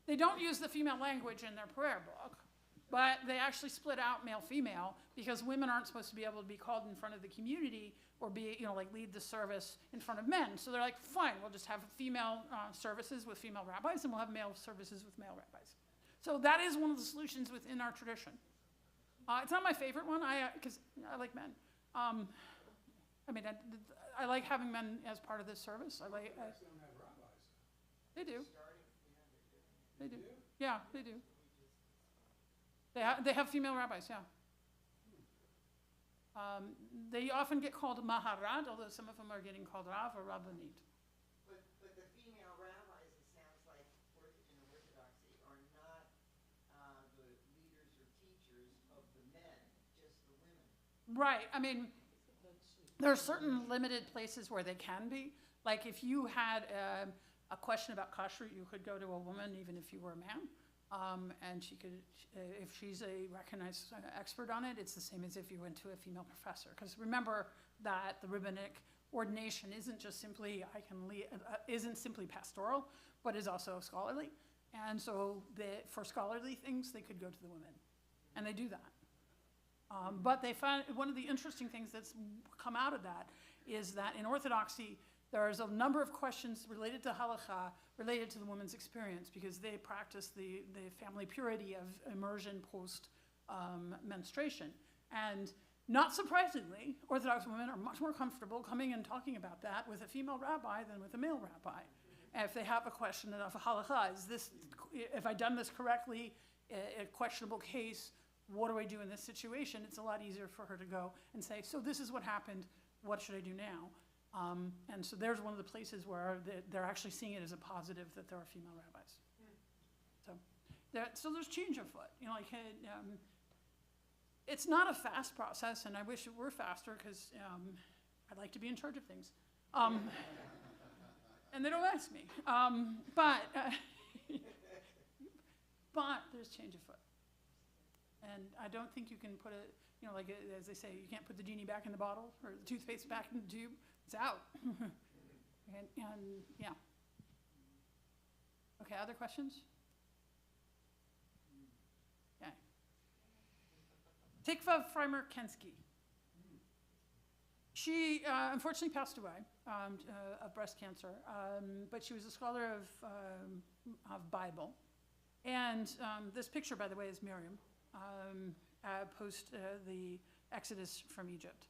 They don't use the female language in their prayer book, but they actually split out male-female because women aren't supposed to be able to be called in front of the community or be, like lead the service in front of men. So they're like, fine, we'll just have female services with female rabbis and we'll have male services with male rabbis. So that is one of the solutions within our tradition. It's not my favorite one, because I like men. I like having men as part of this service. They do. They do. Yeah, they do. They have female rabbis, yeah. They often get called Maharad, although some of them are getting called Rav or Rabbanit. But the female rabbis, it sounds like, in Orthodoxy, are not the leaders or teachers of the men, just the women. Right. I mean, there are certain limited places where they can be. Like if you had a question about kashrut, you could go to a woman even if you were a man. And she could, if she's a recognized expert on it, it's the same as if you went to a female professor. Because remember that the rabbinic ordination isn't just simply isn't simply pastoral, but is also scholarly. And so for scholarly things, they could go to the women, and they do that. But they found one of the interesting things that's come out of that is that in Orthodoxy, there's a number of questions related to halakha, related to the woman's experience, because they practice the family purity of immersion post menstruation. And not surprisingly, Orthodox women are much more comfortable coming and talking about that with a female rabbi than with a male rabbi. And if they have a question of halakha, have I done this correctly, a questionable case, what do I do in this situation? It's a lot easier for her to go and say, so this is what happened, what should I do now? And so there's one of the places where they're actually seeing it as a positive that there are female rabbis. So there's change afoot. It's not a fast process, and I wish it were faster because I'd like to be in charge of things. And they don't ask me. But there's change afoot. And I don't think you can put it, as they say, you can't put the genie back in the bottle or the toothpaste back in the tube. It's out. and yeah. Okay, other questions? Okay. Tikva Freimer-Kensky. She unfortunately passed away of breast cancer, but she was a scholar of Bible. And this picture, by the way, is Miriam, post the Exodus from Egypt.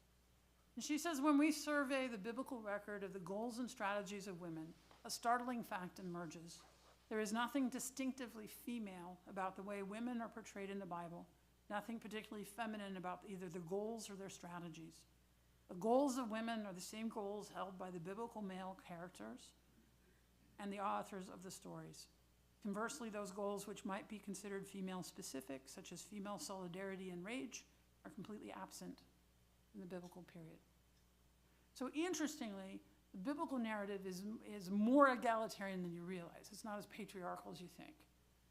And she says, when we survey the biblical record of the goals and strategies of women, a startling fact emerges. There is nothing distinctively female about the way women are portrayed in the Bible, nothing particularly feminine about either the goals or their strategies. The goals of women are the same goals held by the biblical male characters and the authors of the stories. Conversely, those goals which might be considered female-specific, such as female solidarity and rage, are completely absent in the biblical period. So interestingly, the biblical narrative is more egalitarian than you realize. It's not as patriarchal as you think.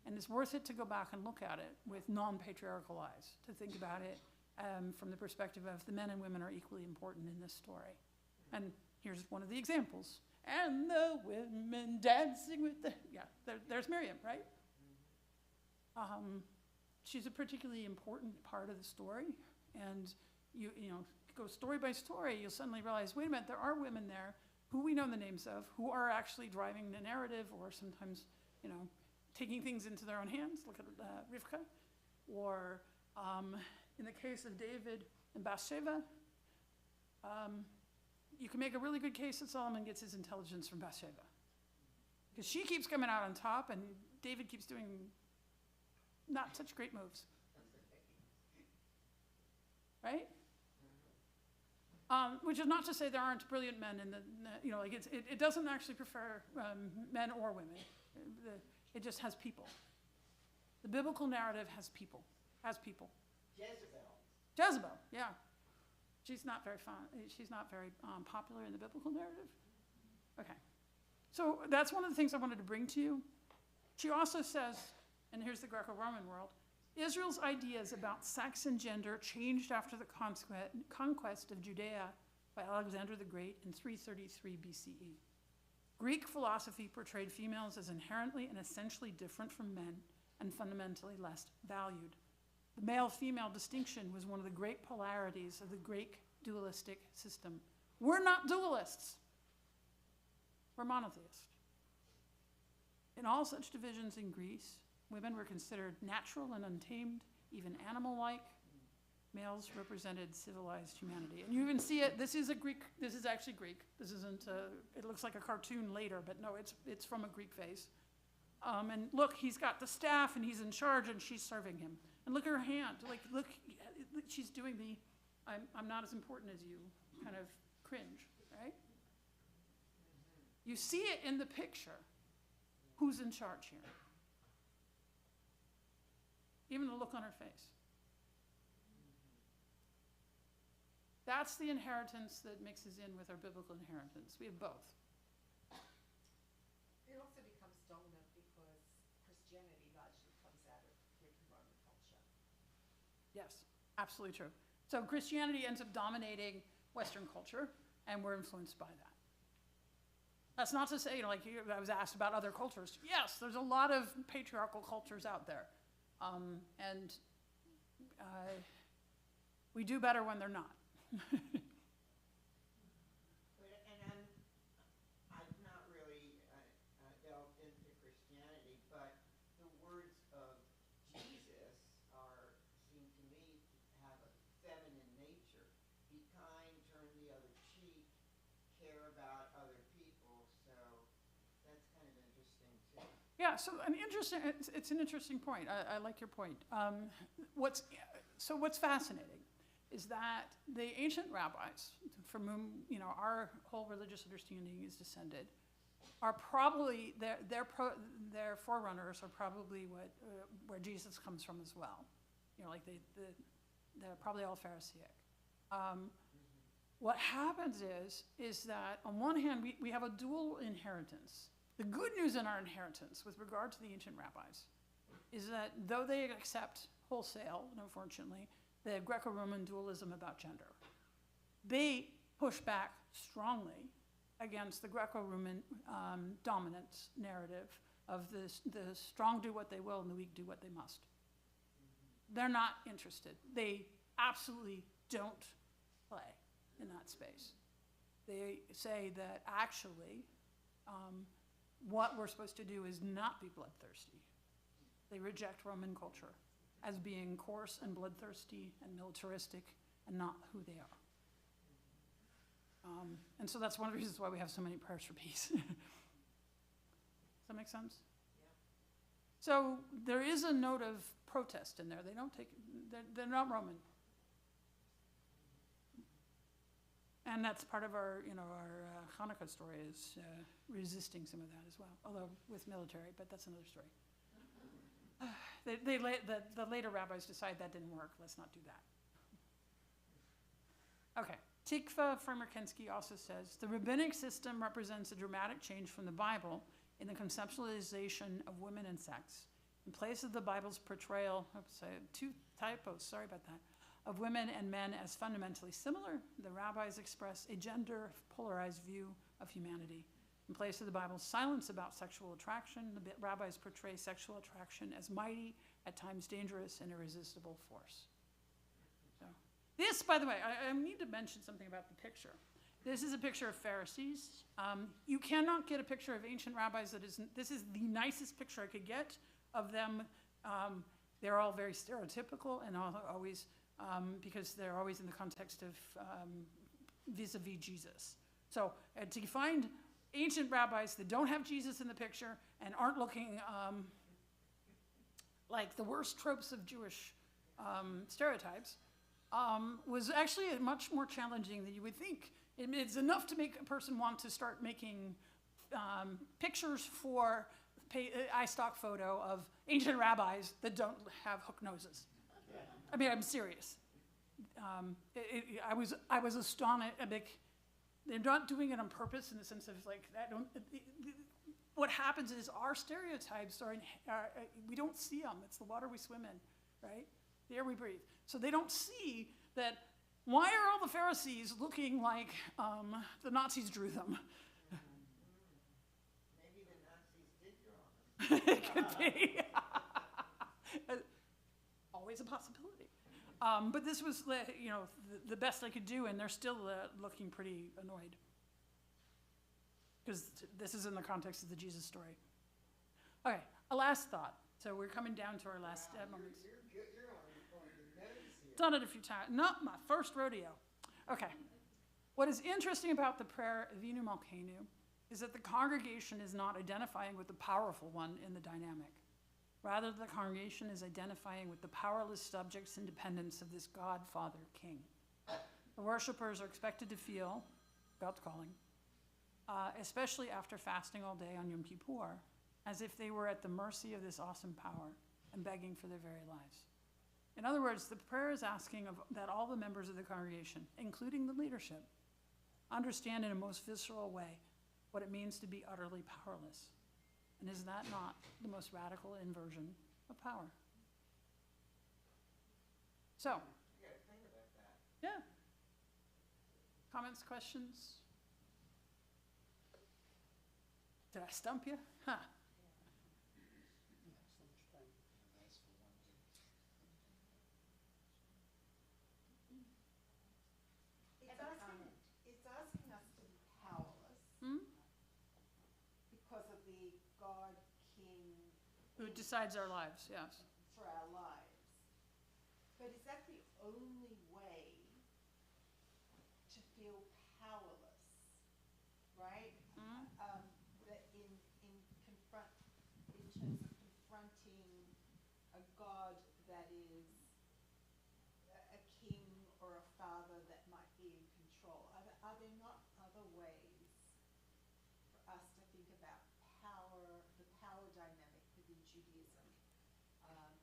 And it's worth it to go back and look at it with non-patriarchal eyes, to think about it from the perspective of the men and women are equally important in this story. And here's one of the examples. and the women dancing with the, yeah, there's Miriam, right? She's a particularly important part of the story, and you know, go story by story, you'll suddenly realize, wait a minute, there are women there who we know the names of, who are actually driving the narrative, or sometimes, you know, taking things into their own hands. Look at Rivka. Or in the case of David and Bathsheba, you can make a really good case that Solomon gets his intelligence from Bathsheba. Because she keeps coming out on top, and David keeps doing not such great moves. Right? Which is not to say there aren't brilliant men in the, you know, like it doesn't actually prefer men or women. It just has people. The biblical narrative has people. Jezebel, yeah. She's not very popular in the biblical narrative. Okay. So that's one of the things I wanted to bring to you. She also says, and here's the Greco-Roman world, Israel's ideas about sex and gender changed after the conquest of Judea by Alexander the Great in 333 BCE. Greek philosophy portrayed females as inherently and essentially different from men and fundamentally less valued. The male-female distinction was one of the great polarities of the Greek dualistic system. We're not dualists. We're monotheists. In all such divisions in Greece, women were considered natural and untamed, even animal-like. Males represented civilized humanity. And you even see it, this is actually Greek. This isn't, it looks like a cartoon later, but no, it's from a Greek vase. And look, he's got the staff and he's in charge and she's serving him. And look at her hand, look, she's doing the, I'm not as important as you kind of cringe, right? You see it in the picture. Who's in charge here? Even the look on her face. That's the inheritance that mixes in with our biblical inheritance. We have both. It also becomes dominant because Christianity largely comes out of Greek and Roman culture. Yes, absolutely true. So Christianity ends up dominating Western culture, and we're influenced by that. That's not to say, you know, like I was asked about other cultures. Yes, there's a lot of patriarchal cultures out there. And we do better when they're not. I've not really delved into Christianity, but the words of Jesus seem to me to have a feminine nature. Be kind, turn the other cheek, care about other people. So that's kind of interesting too. Yeah, so it's an interesting point. I like your point. What's fascinating is that the ancient rabbis, from whom, you know, our whole religious understanding is descended, are probably their forerunners are probably where Jesus comes from as well. You know, like they're probably all Pharisaic. What happens is that on one hand we have a dual inheritance. The good news in our inheritance with regard to the ancient rabbis is that though they accept wholesale, and unfortunately, the Greco-Roman dualism about gender, they push back strongly against the Greco-Roman dominance narrative of the strong do what they will and the weak do what they must. They're not interested. They absolutely don't play in that space. They say that actually what we're supposed to do is not be bloodthirsty. They reject Roman culture as being coarse and bloodthirsty and militaristic and not who they are. And so that's one of the reasons why we have so many prayers for peace. Does that make sense? Yeah. So there is a note of protest in there. They don't take, they're not Roman. And that's part of our, you know, our Hanukkah story is resisting some of that as well, although with military, but that's another story. The later rabbis decide that didn't work. Let's not do that. Okay. Tikva Fremerkensky also says, the rabbinic system represents a dramatic change from the Bible in the conceptualization of women and sex. In place of the Bible's portrayal, two typos, sorry about that, of women and men as fundamentally similar, the rabbis express a gender polarized view of humanity. In place of the Bible's silence about sexual attraction, the rabbis portray sexual attraction as mighty, at times dangerous, and irresistible force. So, this, by the way, I need to mention something about the picture. This is a picture of Pharisees. You cannot get a picture of ancient rabbis that isn't, this is the nicest picture I could get of them. They're all very stereotypical and always, because they're always in the context of vis-a-vis Jesus. So to find ancient rabbis that don't have Jesus in the picture and aren't looking like the worst tropes of Jewish stereotypes was actually much more challenging than you would think. It's enough to make a person want to start making pictures for iStock photo of ancient rabbis that don't have hook noses. I mean, I'm serious. I was astonished. They're not doing it on purpose in the sense of like that. What happens is our stereotypes we don't see them. It's the water we swim in, right? The air we breathe. So they don't see that. Why are all the Pharisees looking like the Nazis drew them? Maybe the Nazis did draw them. It could be. Always a possibility. But this was, the best I could do, and they're still looking pretty annoyed. Because this is in the context of the Jesus story. Okay, a last thought. So we're coming down to our last moments. You're on the nose here. Done it a few times. Not my first rodeo. Okay. What is interesting about the prayer Avinu Malkeinu is that the congregation is not identifying with the powerful one in the dynamic. Rather, the congregation is identifying with the powerless subjects and dependents of this God, Father, King. The worshipers are expected to feel God's calling, especially after fasting all day on Yom Kippur, as if they were at the mercy of this awesome power and begging for their very lives. In other words, the prayer is asking that all the members of the congregation, including the leadership, understand in a most visceral way what it means to be utterly powerless. And is that not the most radical inversion of power? So, You gotta think about that. yeah. Comments, questions? Did I stump you? Huh. It's asking us to be powerless because of the God King Who decides our lives, yes. for our lives. But is that the only way to feel powerless, right? That in terms of confronting a God that is a king or a father that might be in control, are there not other ways for us to think about power, the power dynamic within Judaism,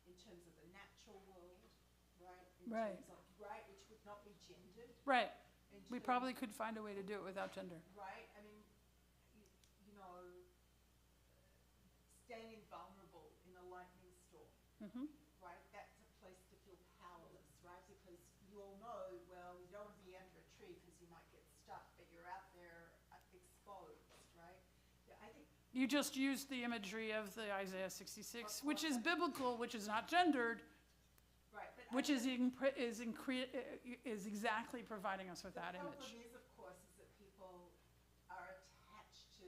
in terms of the natural world, right? Right. Right, which would not be gendered. Right. in We terms- probably could find a way to do it without gender. Right, I mean, you know, standing vulnerable in a lightning storm, Mm-hmm. right? That's a place to feel powerless, right? Because you all know, well, you don't want to be under a tree because you might get stuck, but you're out there exposed, right? Yeah, I think You just used the imagery of the Isaiah 66, which is biblical, which is not gendered, right, but which is exactly providing us with that the image. problem is, of course, is that people are attached to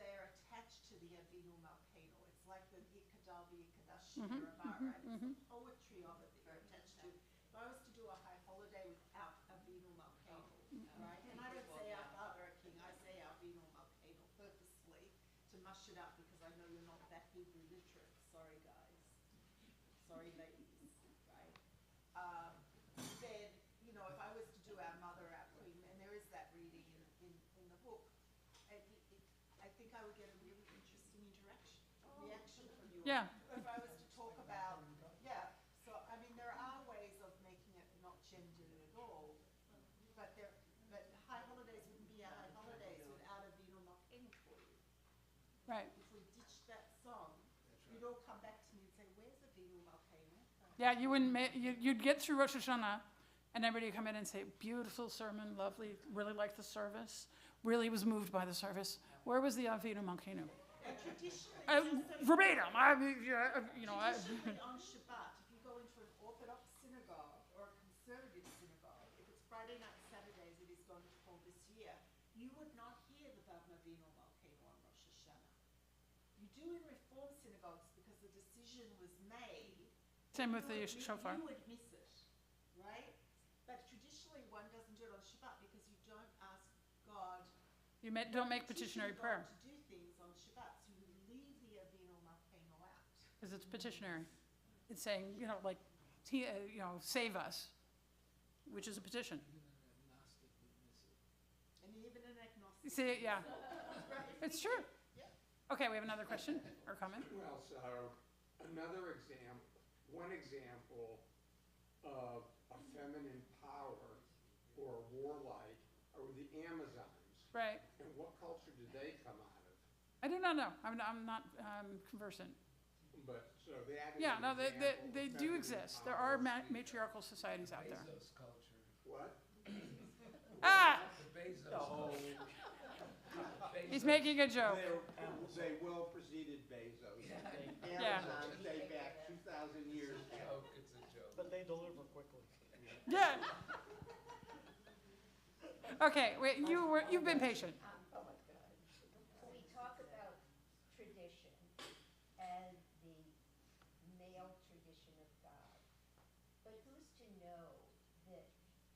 they are attached to the Avinu Malkeinu. It's like the Ikadal v'Ikadash Mhm, Shirabah, mhm, right? It's mhm. the poetry of it that you're attached to. If I was to do a high holiday without Avinu Malkeinu, right? And I don't say our Father, our King, I say Avinu Malkeinu purposefully to mush it up because I know you're not that Hebrew literate. Sorry, guys. Sorry, ladies, right? Then, you know, if I was to do our Mother, our Queen, and there is that reading in the book, I think I would get a really interesting reaction from you. Yeah. If I was to talk about, yeah, so, I mean, there are ways of making it not gendered at all, but high holidays wouldn't be our high holidays without a Vino Malkeinu for you. Right. If we ditched that song, you'd all come back to me and say, where's the Vino Malkeinu? Yeah, you wouldn't. You'd get through Rosh Hashanah, and everybody would come in and say, "Beautiful sermon, lovely. Really like the service. really was moved by the service. Where was the Avinu Malkeinu? Traditionally, Verbatim. I mean, you know, traditionally on Shabbat, if you go into an Orthodox synagogue or a conservative synagogue, if it's Friday night, Saturdays, it is going to fall this year, you would not hear the Vav Avinu Malkeinu on Rosh Hashanah. You do in Reform synagogues because the decision was made. Same with the shofar. You would miss it, right? But traditionally, one doesn't do it on Shabbat because you don't ask God. You don't make petitionary prayer. To do things on Shabbat, so you leave the Avinu Malkeinu out. Because it's petitionary. It's saying, you know, like, you know, save us, which is a petition. And even an agnostic. You see, yeah. Right. It's true. Okay, we have another question or comment? Well, so another example, one example of a feminine power or warlike are the Amazons. Right. And what culture did they come out of? I do not know. I'm not conversant. But, so they had. Yeah, no, they do exist. There are matriarchal societies out there. Bezos culture. What? Ah! The Bezos. He's making a joke. They well preceded Bezos. Yeah. Amazons date back 2,000 years. It's a joke. But they deliver quickly. Yeah. Okay, wait, you've been patient. Oh my God. We talk about tradition and the male tradition of God. But who's to know that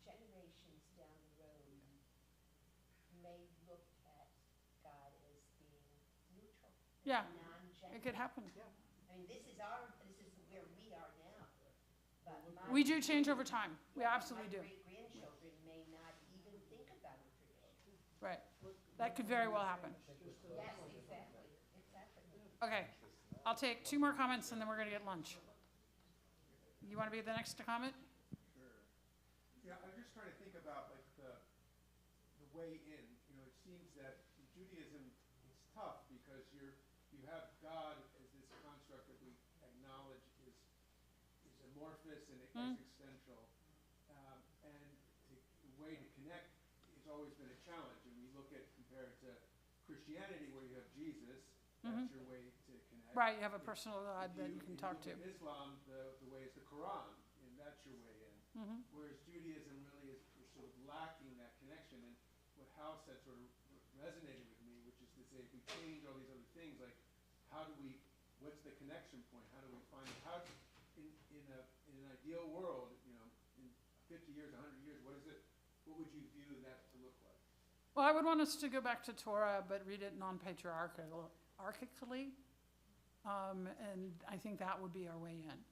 generations down the road may look at God as being neutral? Yeah, Non-gender. it could happen. I mean, this is where we are now. But We do change over time. We absolutely do. My great-grandchildren may not even think about a tradition. Right. That could very well happen. Yes, exactly. Okay, I'll take 2 more comments and then we're gonna get lunch. You wanna be the next to comment? Yeah, I'm just trying to think about like the way in. You know, it seems that in Judaism it's tough because you have God as this construct that we acknowledge is amorphous and existential, and the way to connect has always been a challenge. And we look at compared to Christianity, where you have Jesus, that's your way to connect. Right, you have a personal God that you can talk to. In Islam, the way is the Quran, and that's your way in. Whereas Judaism really is sort of lacking that connection. And what Hal said sort of resonated with me, which is to say, if we change all these other things, like what's the connection point? How do we find in an ideal world, you know, in 50 years, 100 years, what would you view that to look like? Well, I would want us to go back to Torah, but read it non-patriarchally. And I think that would be our way in.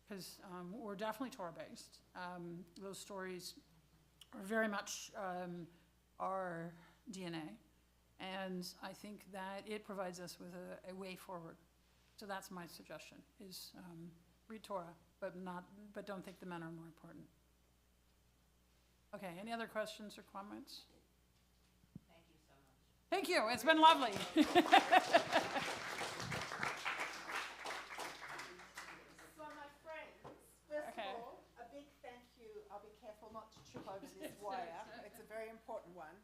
Because we're definitely Torah-based. Those stories are very much our DNA. And I think that it provides us with a way forward. So that's my suggestion, is read Torah, but don't think the men are more important. Okay, any other questions or comments? Thank you so much. Thank you, it's been lovely. So my friends, first of all, a big thank you. I'll be careful not to trip over this wire. It's a very important one.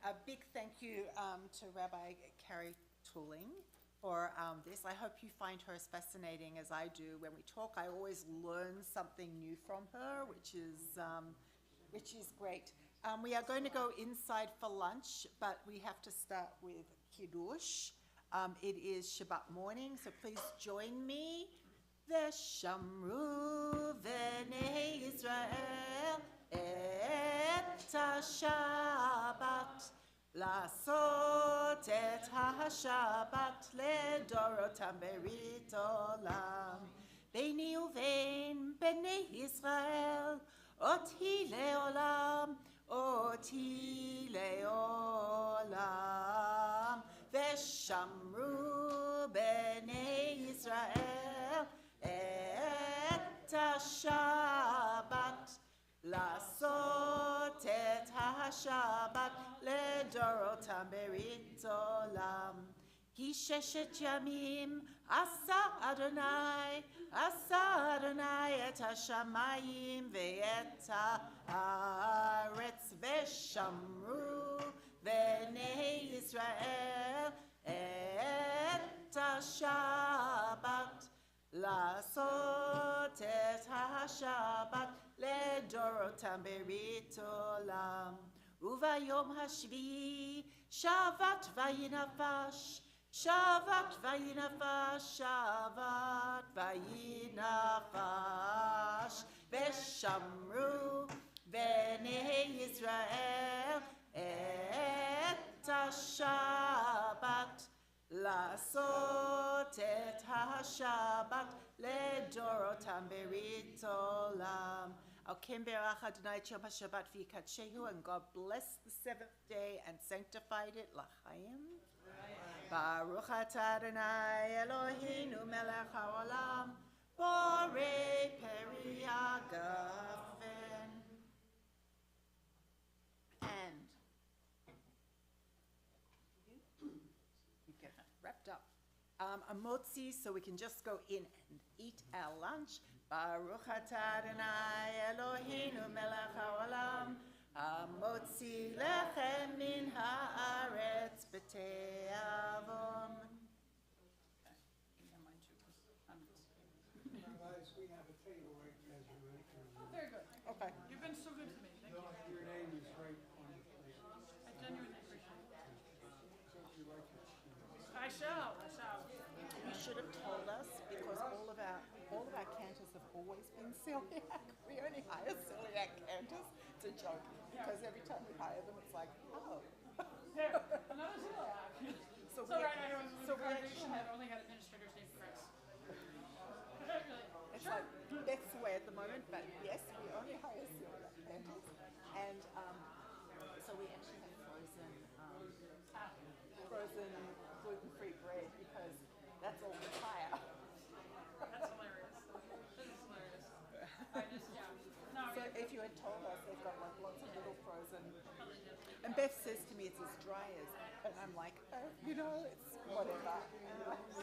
A big thank you to Rabbi Carrie Tooling for this. I hope you find her as fascinating as I do. When we talk, I always learn something new from her, which is great. We are going to go inside for lunch, but we have to start with Kiddush. It is Shabbat morning, so please join me. Veshamru v'nei Yisrael et ha-Shabbat לעשות את השבת לדורותם ברית עולם. ביני ובין בני ישראל אותי לעולם, אותי לעולם. ושמרו בני ישראל את השבת לעשות את השבת לדורותם ברית עולם. כי 6 ימים עשה אדוני את השמיים ואת הארץ ושמרו Bnei Israel et HaShabbat, לעשות את השבת לדורותם ברית עולם. וביום השביעי שבת וינפש, שבת וינפש, שבת וינפש, ושמרו בני ישראל את השבת, לעשות את השבת לדורותם ברית עולם. Alkem berach Adonai et yom HaShabbat v'yikadsheu, and God blessed the seventh day and sanctified it l'chaim. Baruch atah Adonai Eloheinu melech haolam, borei peri hagafen. And you get wrapped up. A motzi, so we can just go in and eat our lunch. Baruch atah Adonai Eloheinu melech haolam, hamotzi lechem min haaretz b'tei avon. Otherwise, we have a table right as you enter. Oh, very good. Okay. You've been so good to me. Thank you. Your name is right on the plate. I genuinely appreciate it. So if you like it. I shall. I shall. You should have told us, because all of our cantors have always been celiac. We only hire celiac cantors. It's a joke, because every time we hire them, it's like, oh. There, another celiac. So So we- right, I don't, so the we congregation actually- had only had administrators named Chris. It's like, that's the way at the moment, but yes, we only hire celiac cantors. And so we actually have frozen gluten-free bread, because that's all we hire. That's hilarious. This is hilarious. I just, yeah. No, I So mean, if you had told us they've got like lots of little frozen, and Beth says to me it's as dry as, and I'm like, oh, you know, it's whatever. it's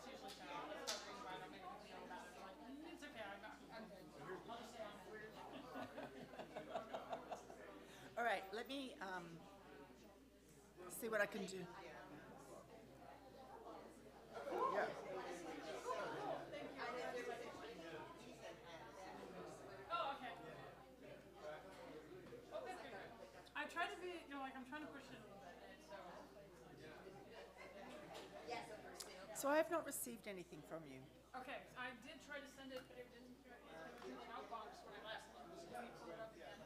usually sour. That's the reason why I don't make a big deal about it. I'm like, it's okay, I'm good. I'll just say I'm weird. All right, let me see what I can do. Yeah. Oh, okay. Okay, good. I try to be, like, I'm trying to push it a little bit, so. So I have not received anything from you. Okay, I did try to send it, but it didn't, it was in the outbox when I last looked. So let me pull it up again.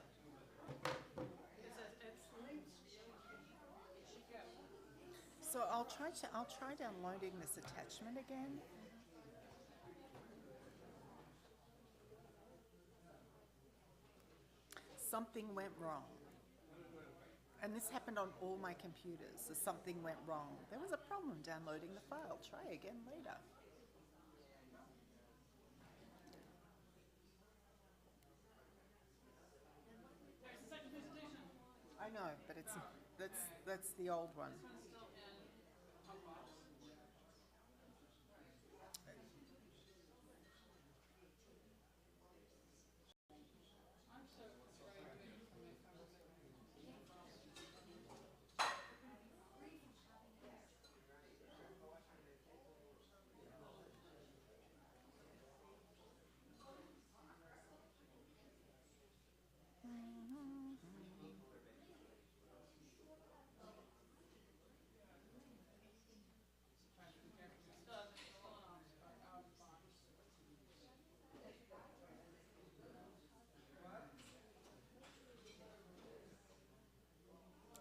It says it's linked. So I'll try downloading this attachment again. Something went wrong. And this happened on all my computers. So something went wrong. There was a problem downloading the file. Try again later. There's the second presentation. I know, but that's the old one. This one's still in outbox. I'm so frustrated from my phone.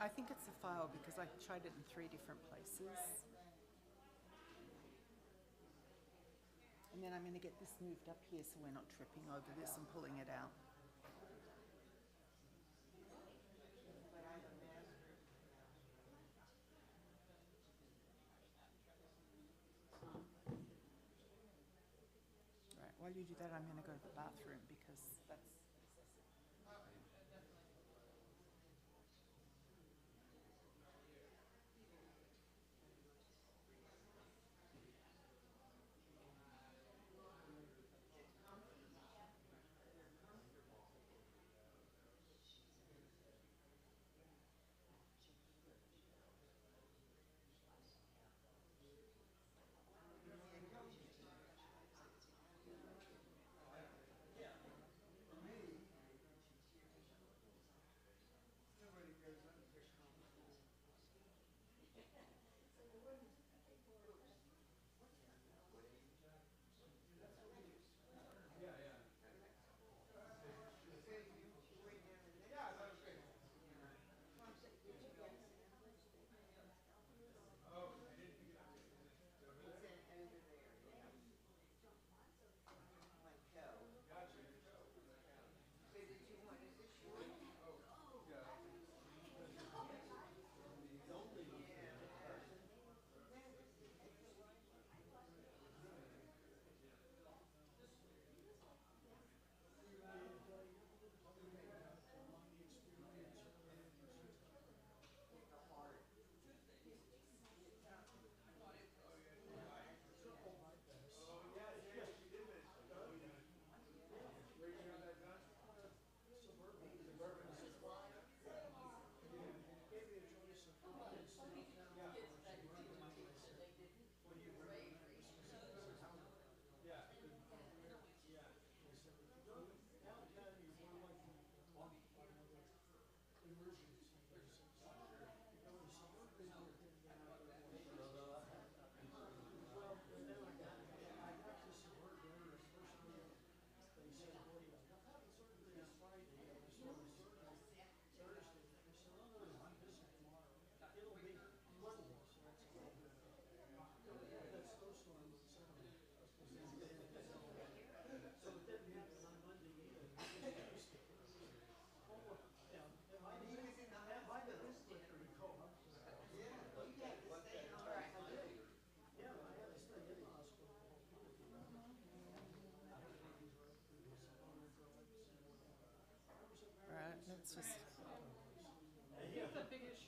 I think it's a file because I tried it in 3 different places. And then I'm going to get this moved up here so we're not tripping over this and pulling it out. Right, while you do that, I'm going to go to the bathroom because that's excessive.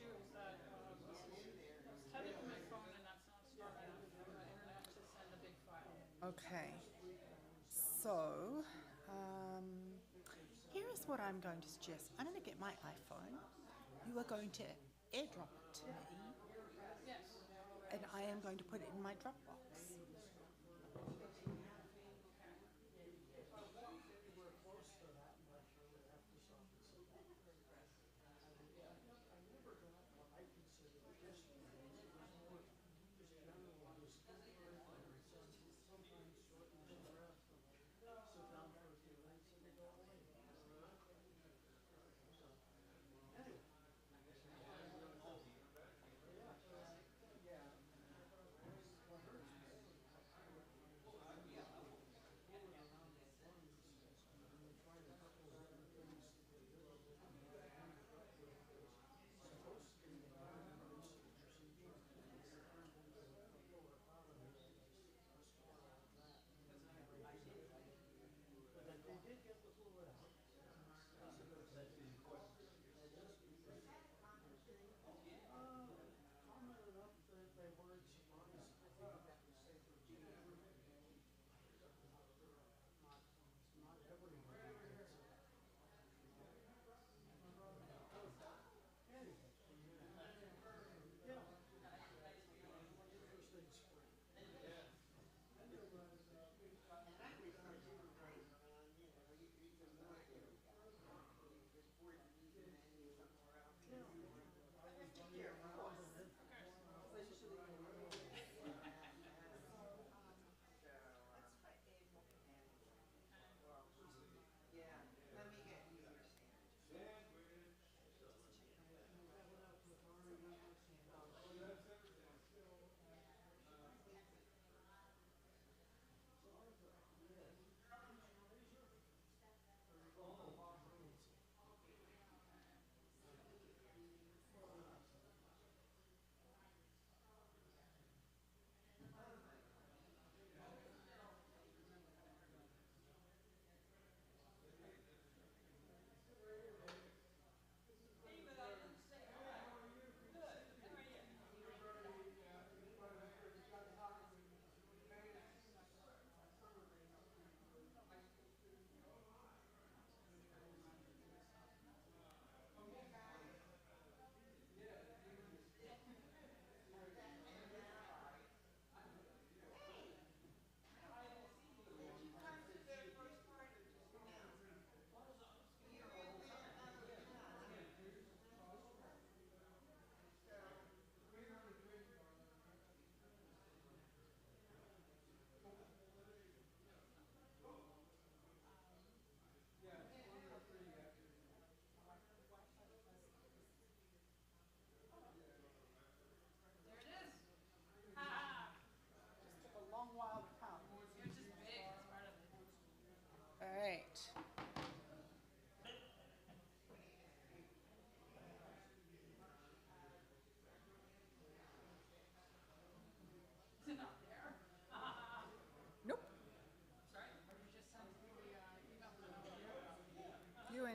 issue is that this is typing on my phone and that's not strong enough for the internet to send a big file. Okay. So, here is what I'm going to suggest. I'm going to get my iPhone. You are going to airdrop it to me. Yes. And I am going to put it in my Dropbox.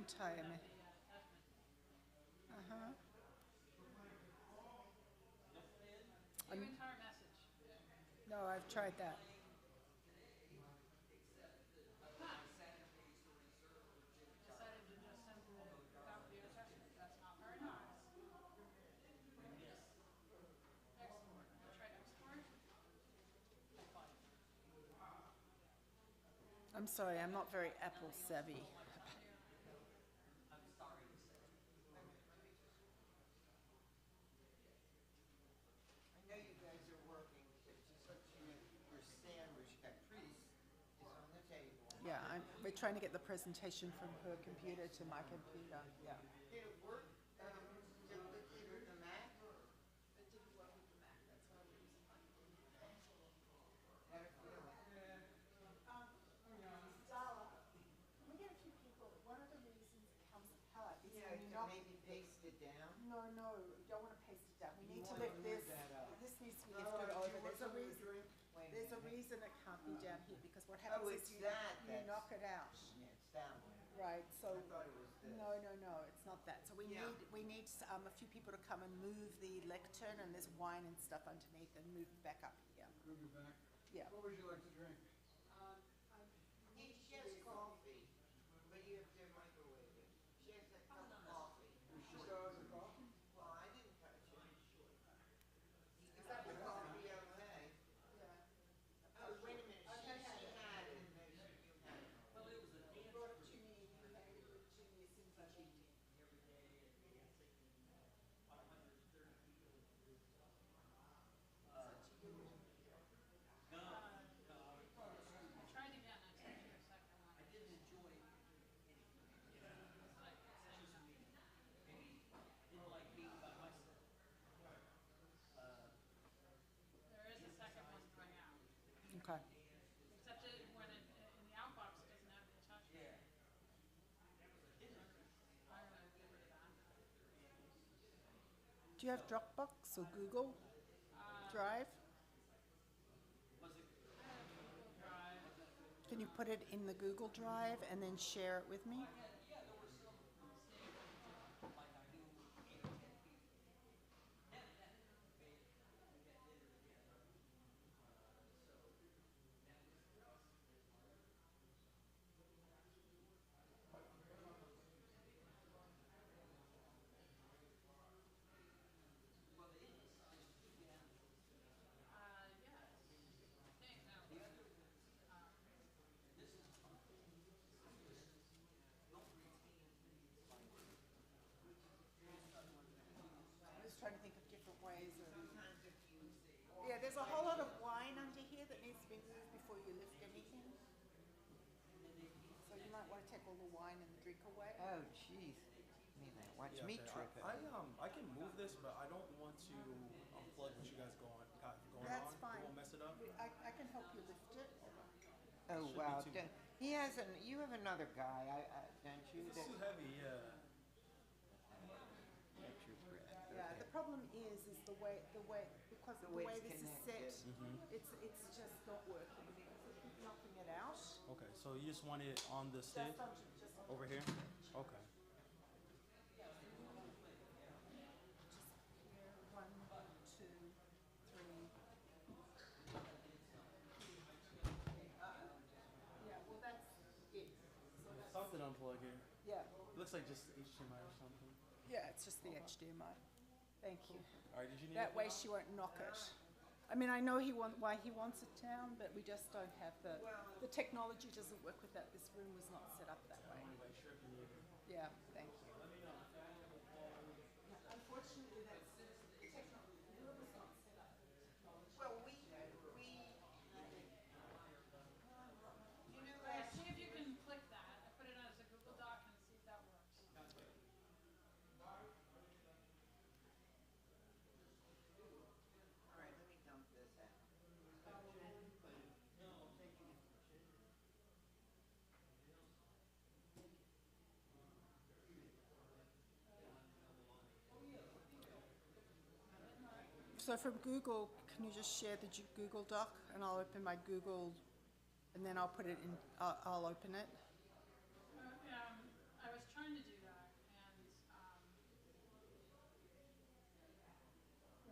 Time. Your entire message. No, I've tried that. Decided to just send without the attachment. That's not very nice. Export. Try export. I'm sorry, I'm not very Apple savvy. Yeah, we're trying to get the presentation from her computer to my computer, yeah. Did it work? Did it with the Mac? It didn't work with the Mac, that's why we use How did it feel? Dala, we get a few people, one of the reasons it comes apart is Yeah, when to you're not... maybe paste it down? No, you don't want to paste it down. We You need to wanna lift move this, that up. this needs to be Oh, lifted do you over. want There's a something to reason, drink? Wait a there's a minute. reason it can't be down here, because what Oh, happens it's is you that knock it out. Yeah, it's that one. right, so. I thought it was this. No, it's not that. So Yeah. we need a few people to come and move the lectern, and there's wine and stuff underneath, and move it back up here. Move it back. Yeah. What would you like to drink? She has coffee, but you have to microwave it. She has that cup of coffee. She still has the coffee? Well, I didn't touch it. Is that the coffee okay? Oh, wait a minute, she had it. No, you had it. Well, it was he brought it to me, he handed it to me as soon as I walked in. Okay. Except it, when it, in the outbox, it doesn't have the attachment. I'm gonna get rid of that. Do you have Dropbox or Google Drive? Can you put it in the Google Drive and then share it with me? I'm just trying to think of different ways of. Yeah, there's a whole lot of wine under here that needs to be moved before you lift anything. So you might want to take all the wine and the drink away. Oh, jeez. I mean, watch me trip it. I can move this, but I don't want to unplug what you guys got going That's on. fine. It won't mess it up. I can help you lift it. Oh, Should be wow. too- He has you have another guy, don't you? It's too heavy, yeah. Catch your breath. Yeah, Okay. the problem is the way, because The the way way it's this is set, Mhm. it's just not working. Keep knocking it out. Okay, so you just want it on the stick Just over here? Okay. One, two, three. Yeah, well, that's it. So that's, Something unplug here. yeah, Looks like just HDMI or something. yeah, it's just the HDMI. Thank you. All right, did you need That way anything she won't knock it. I mean, I know why he wants it down, but we just don't have the technology doesn't work with that. This room was not set up that way. Yeah, thank you. Unfortunately, that's the room is not set up. Well, we, you know, last See if you can click that, I put it as a Google Doc and see if that works. All right, let me dump this out. So from Google, can you just share the Google Doc, and I'll open my Google, and then I'll put it in. I'll open it. I was trying to do that, and,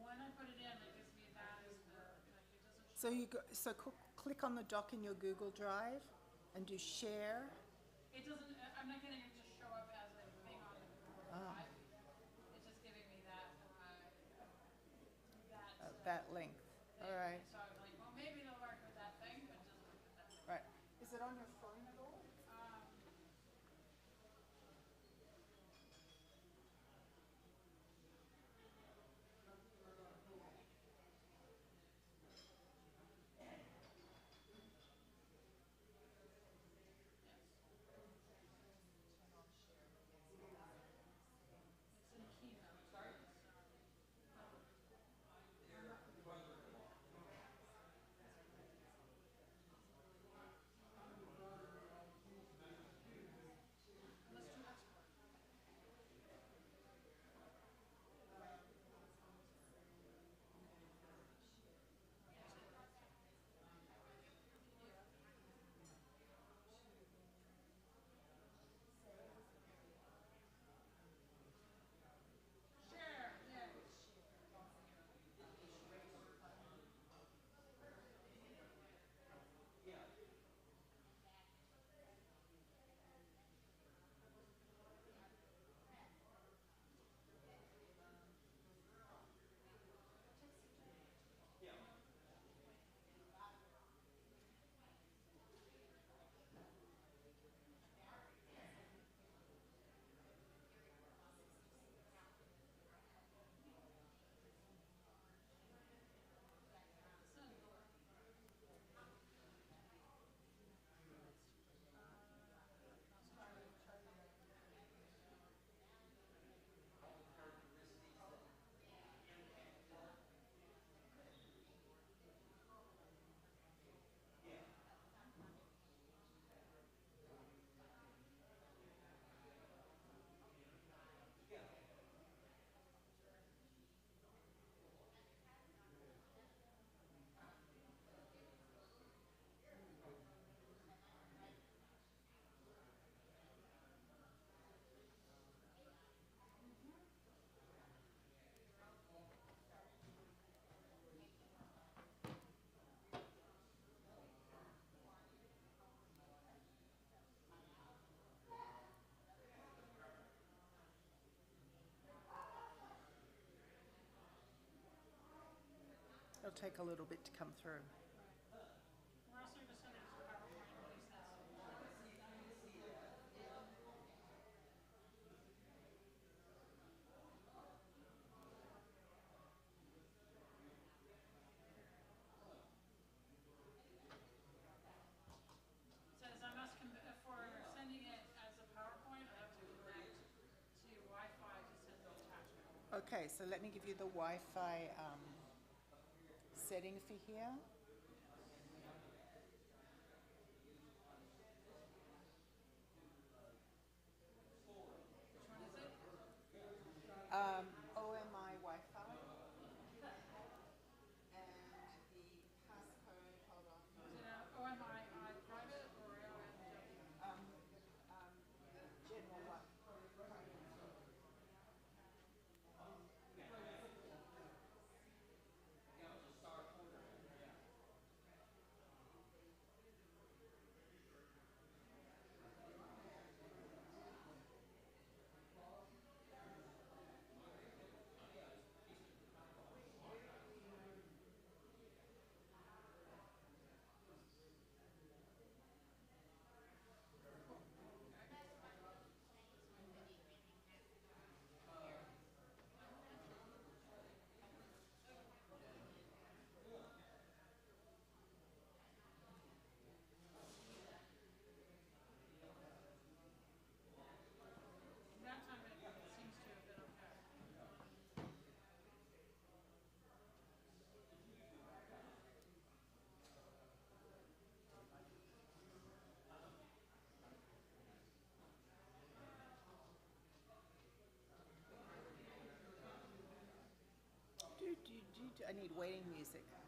when I put it in, it gives me that as the, like, it doesn't. So you go. So click on the doc in your Google Drive, and do share. It doesn't, I'm not getting it to show up as a thing on the Google Ah. Drive. It's just giving me that, That length. All right. So I was like, well, maybe it'll work with that thing, but it doesn't work with that thing. Right. Is it on your phone at all? it'll take a little bit to come through. We're also going to send it to the PowerPoint in case that's. Says I must, for sending it as a PowerPoint, I have to connect to Wi-Fi to send the attachment. Okay, so let me give you the Wi-Fi setting for here. OMI Wi-Fi. And the passcode, hold on. Is it OMI private or General one. that time it seems to have been okay. I need waiting music.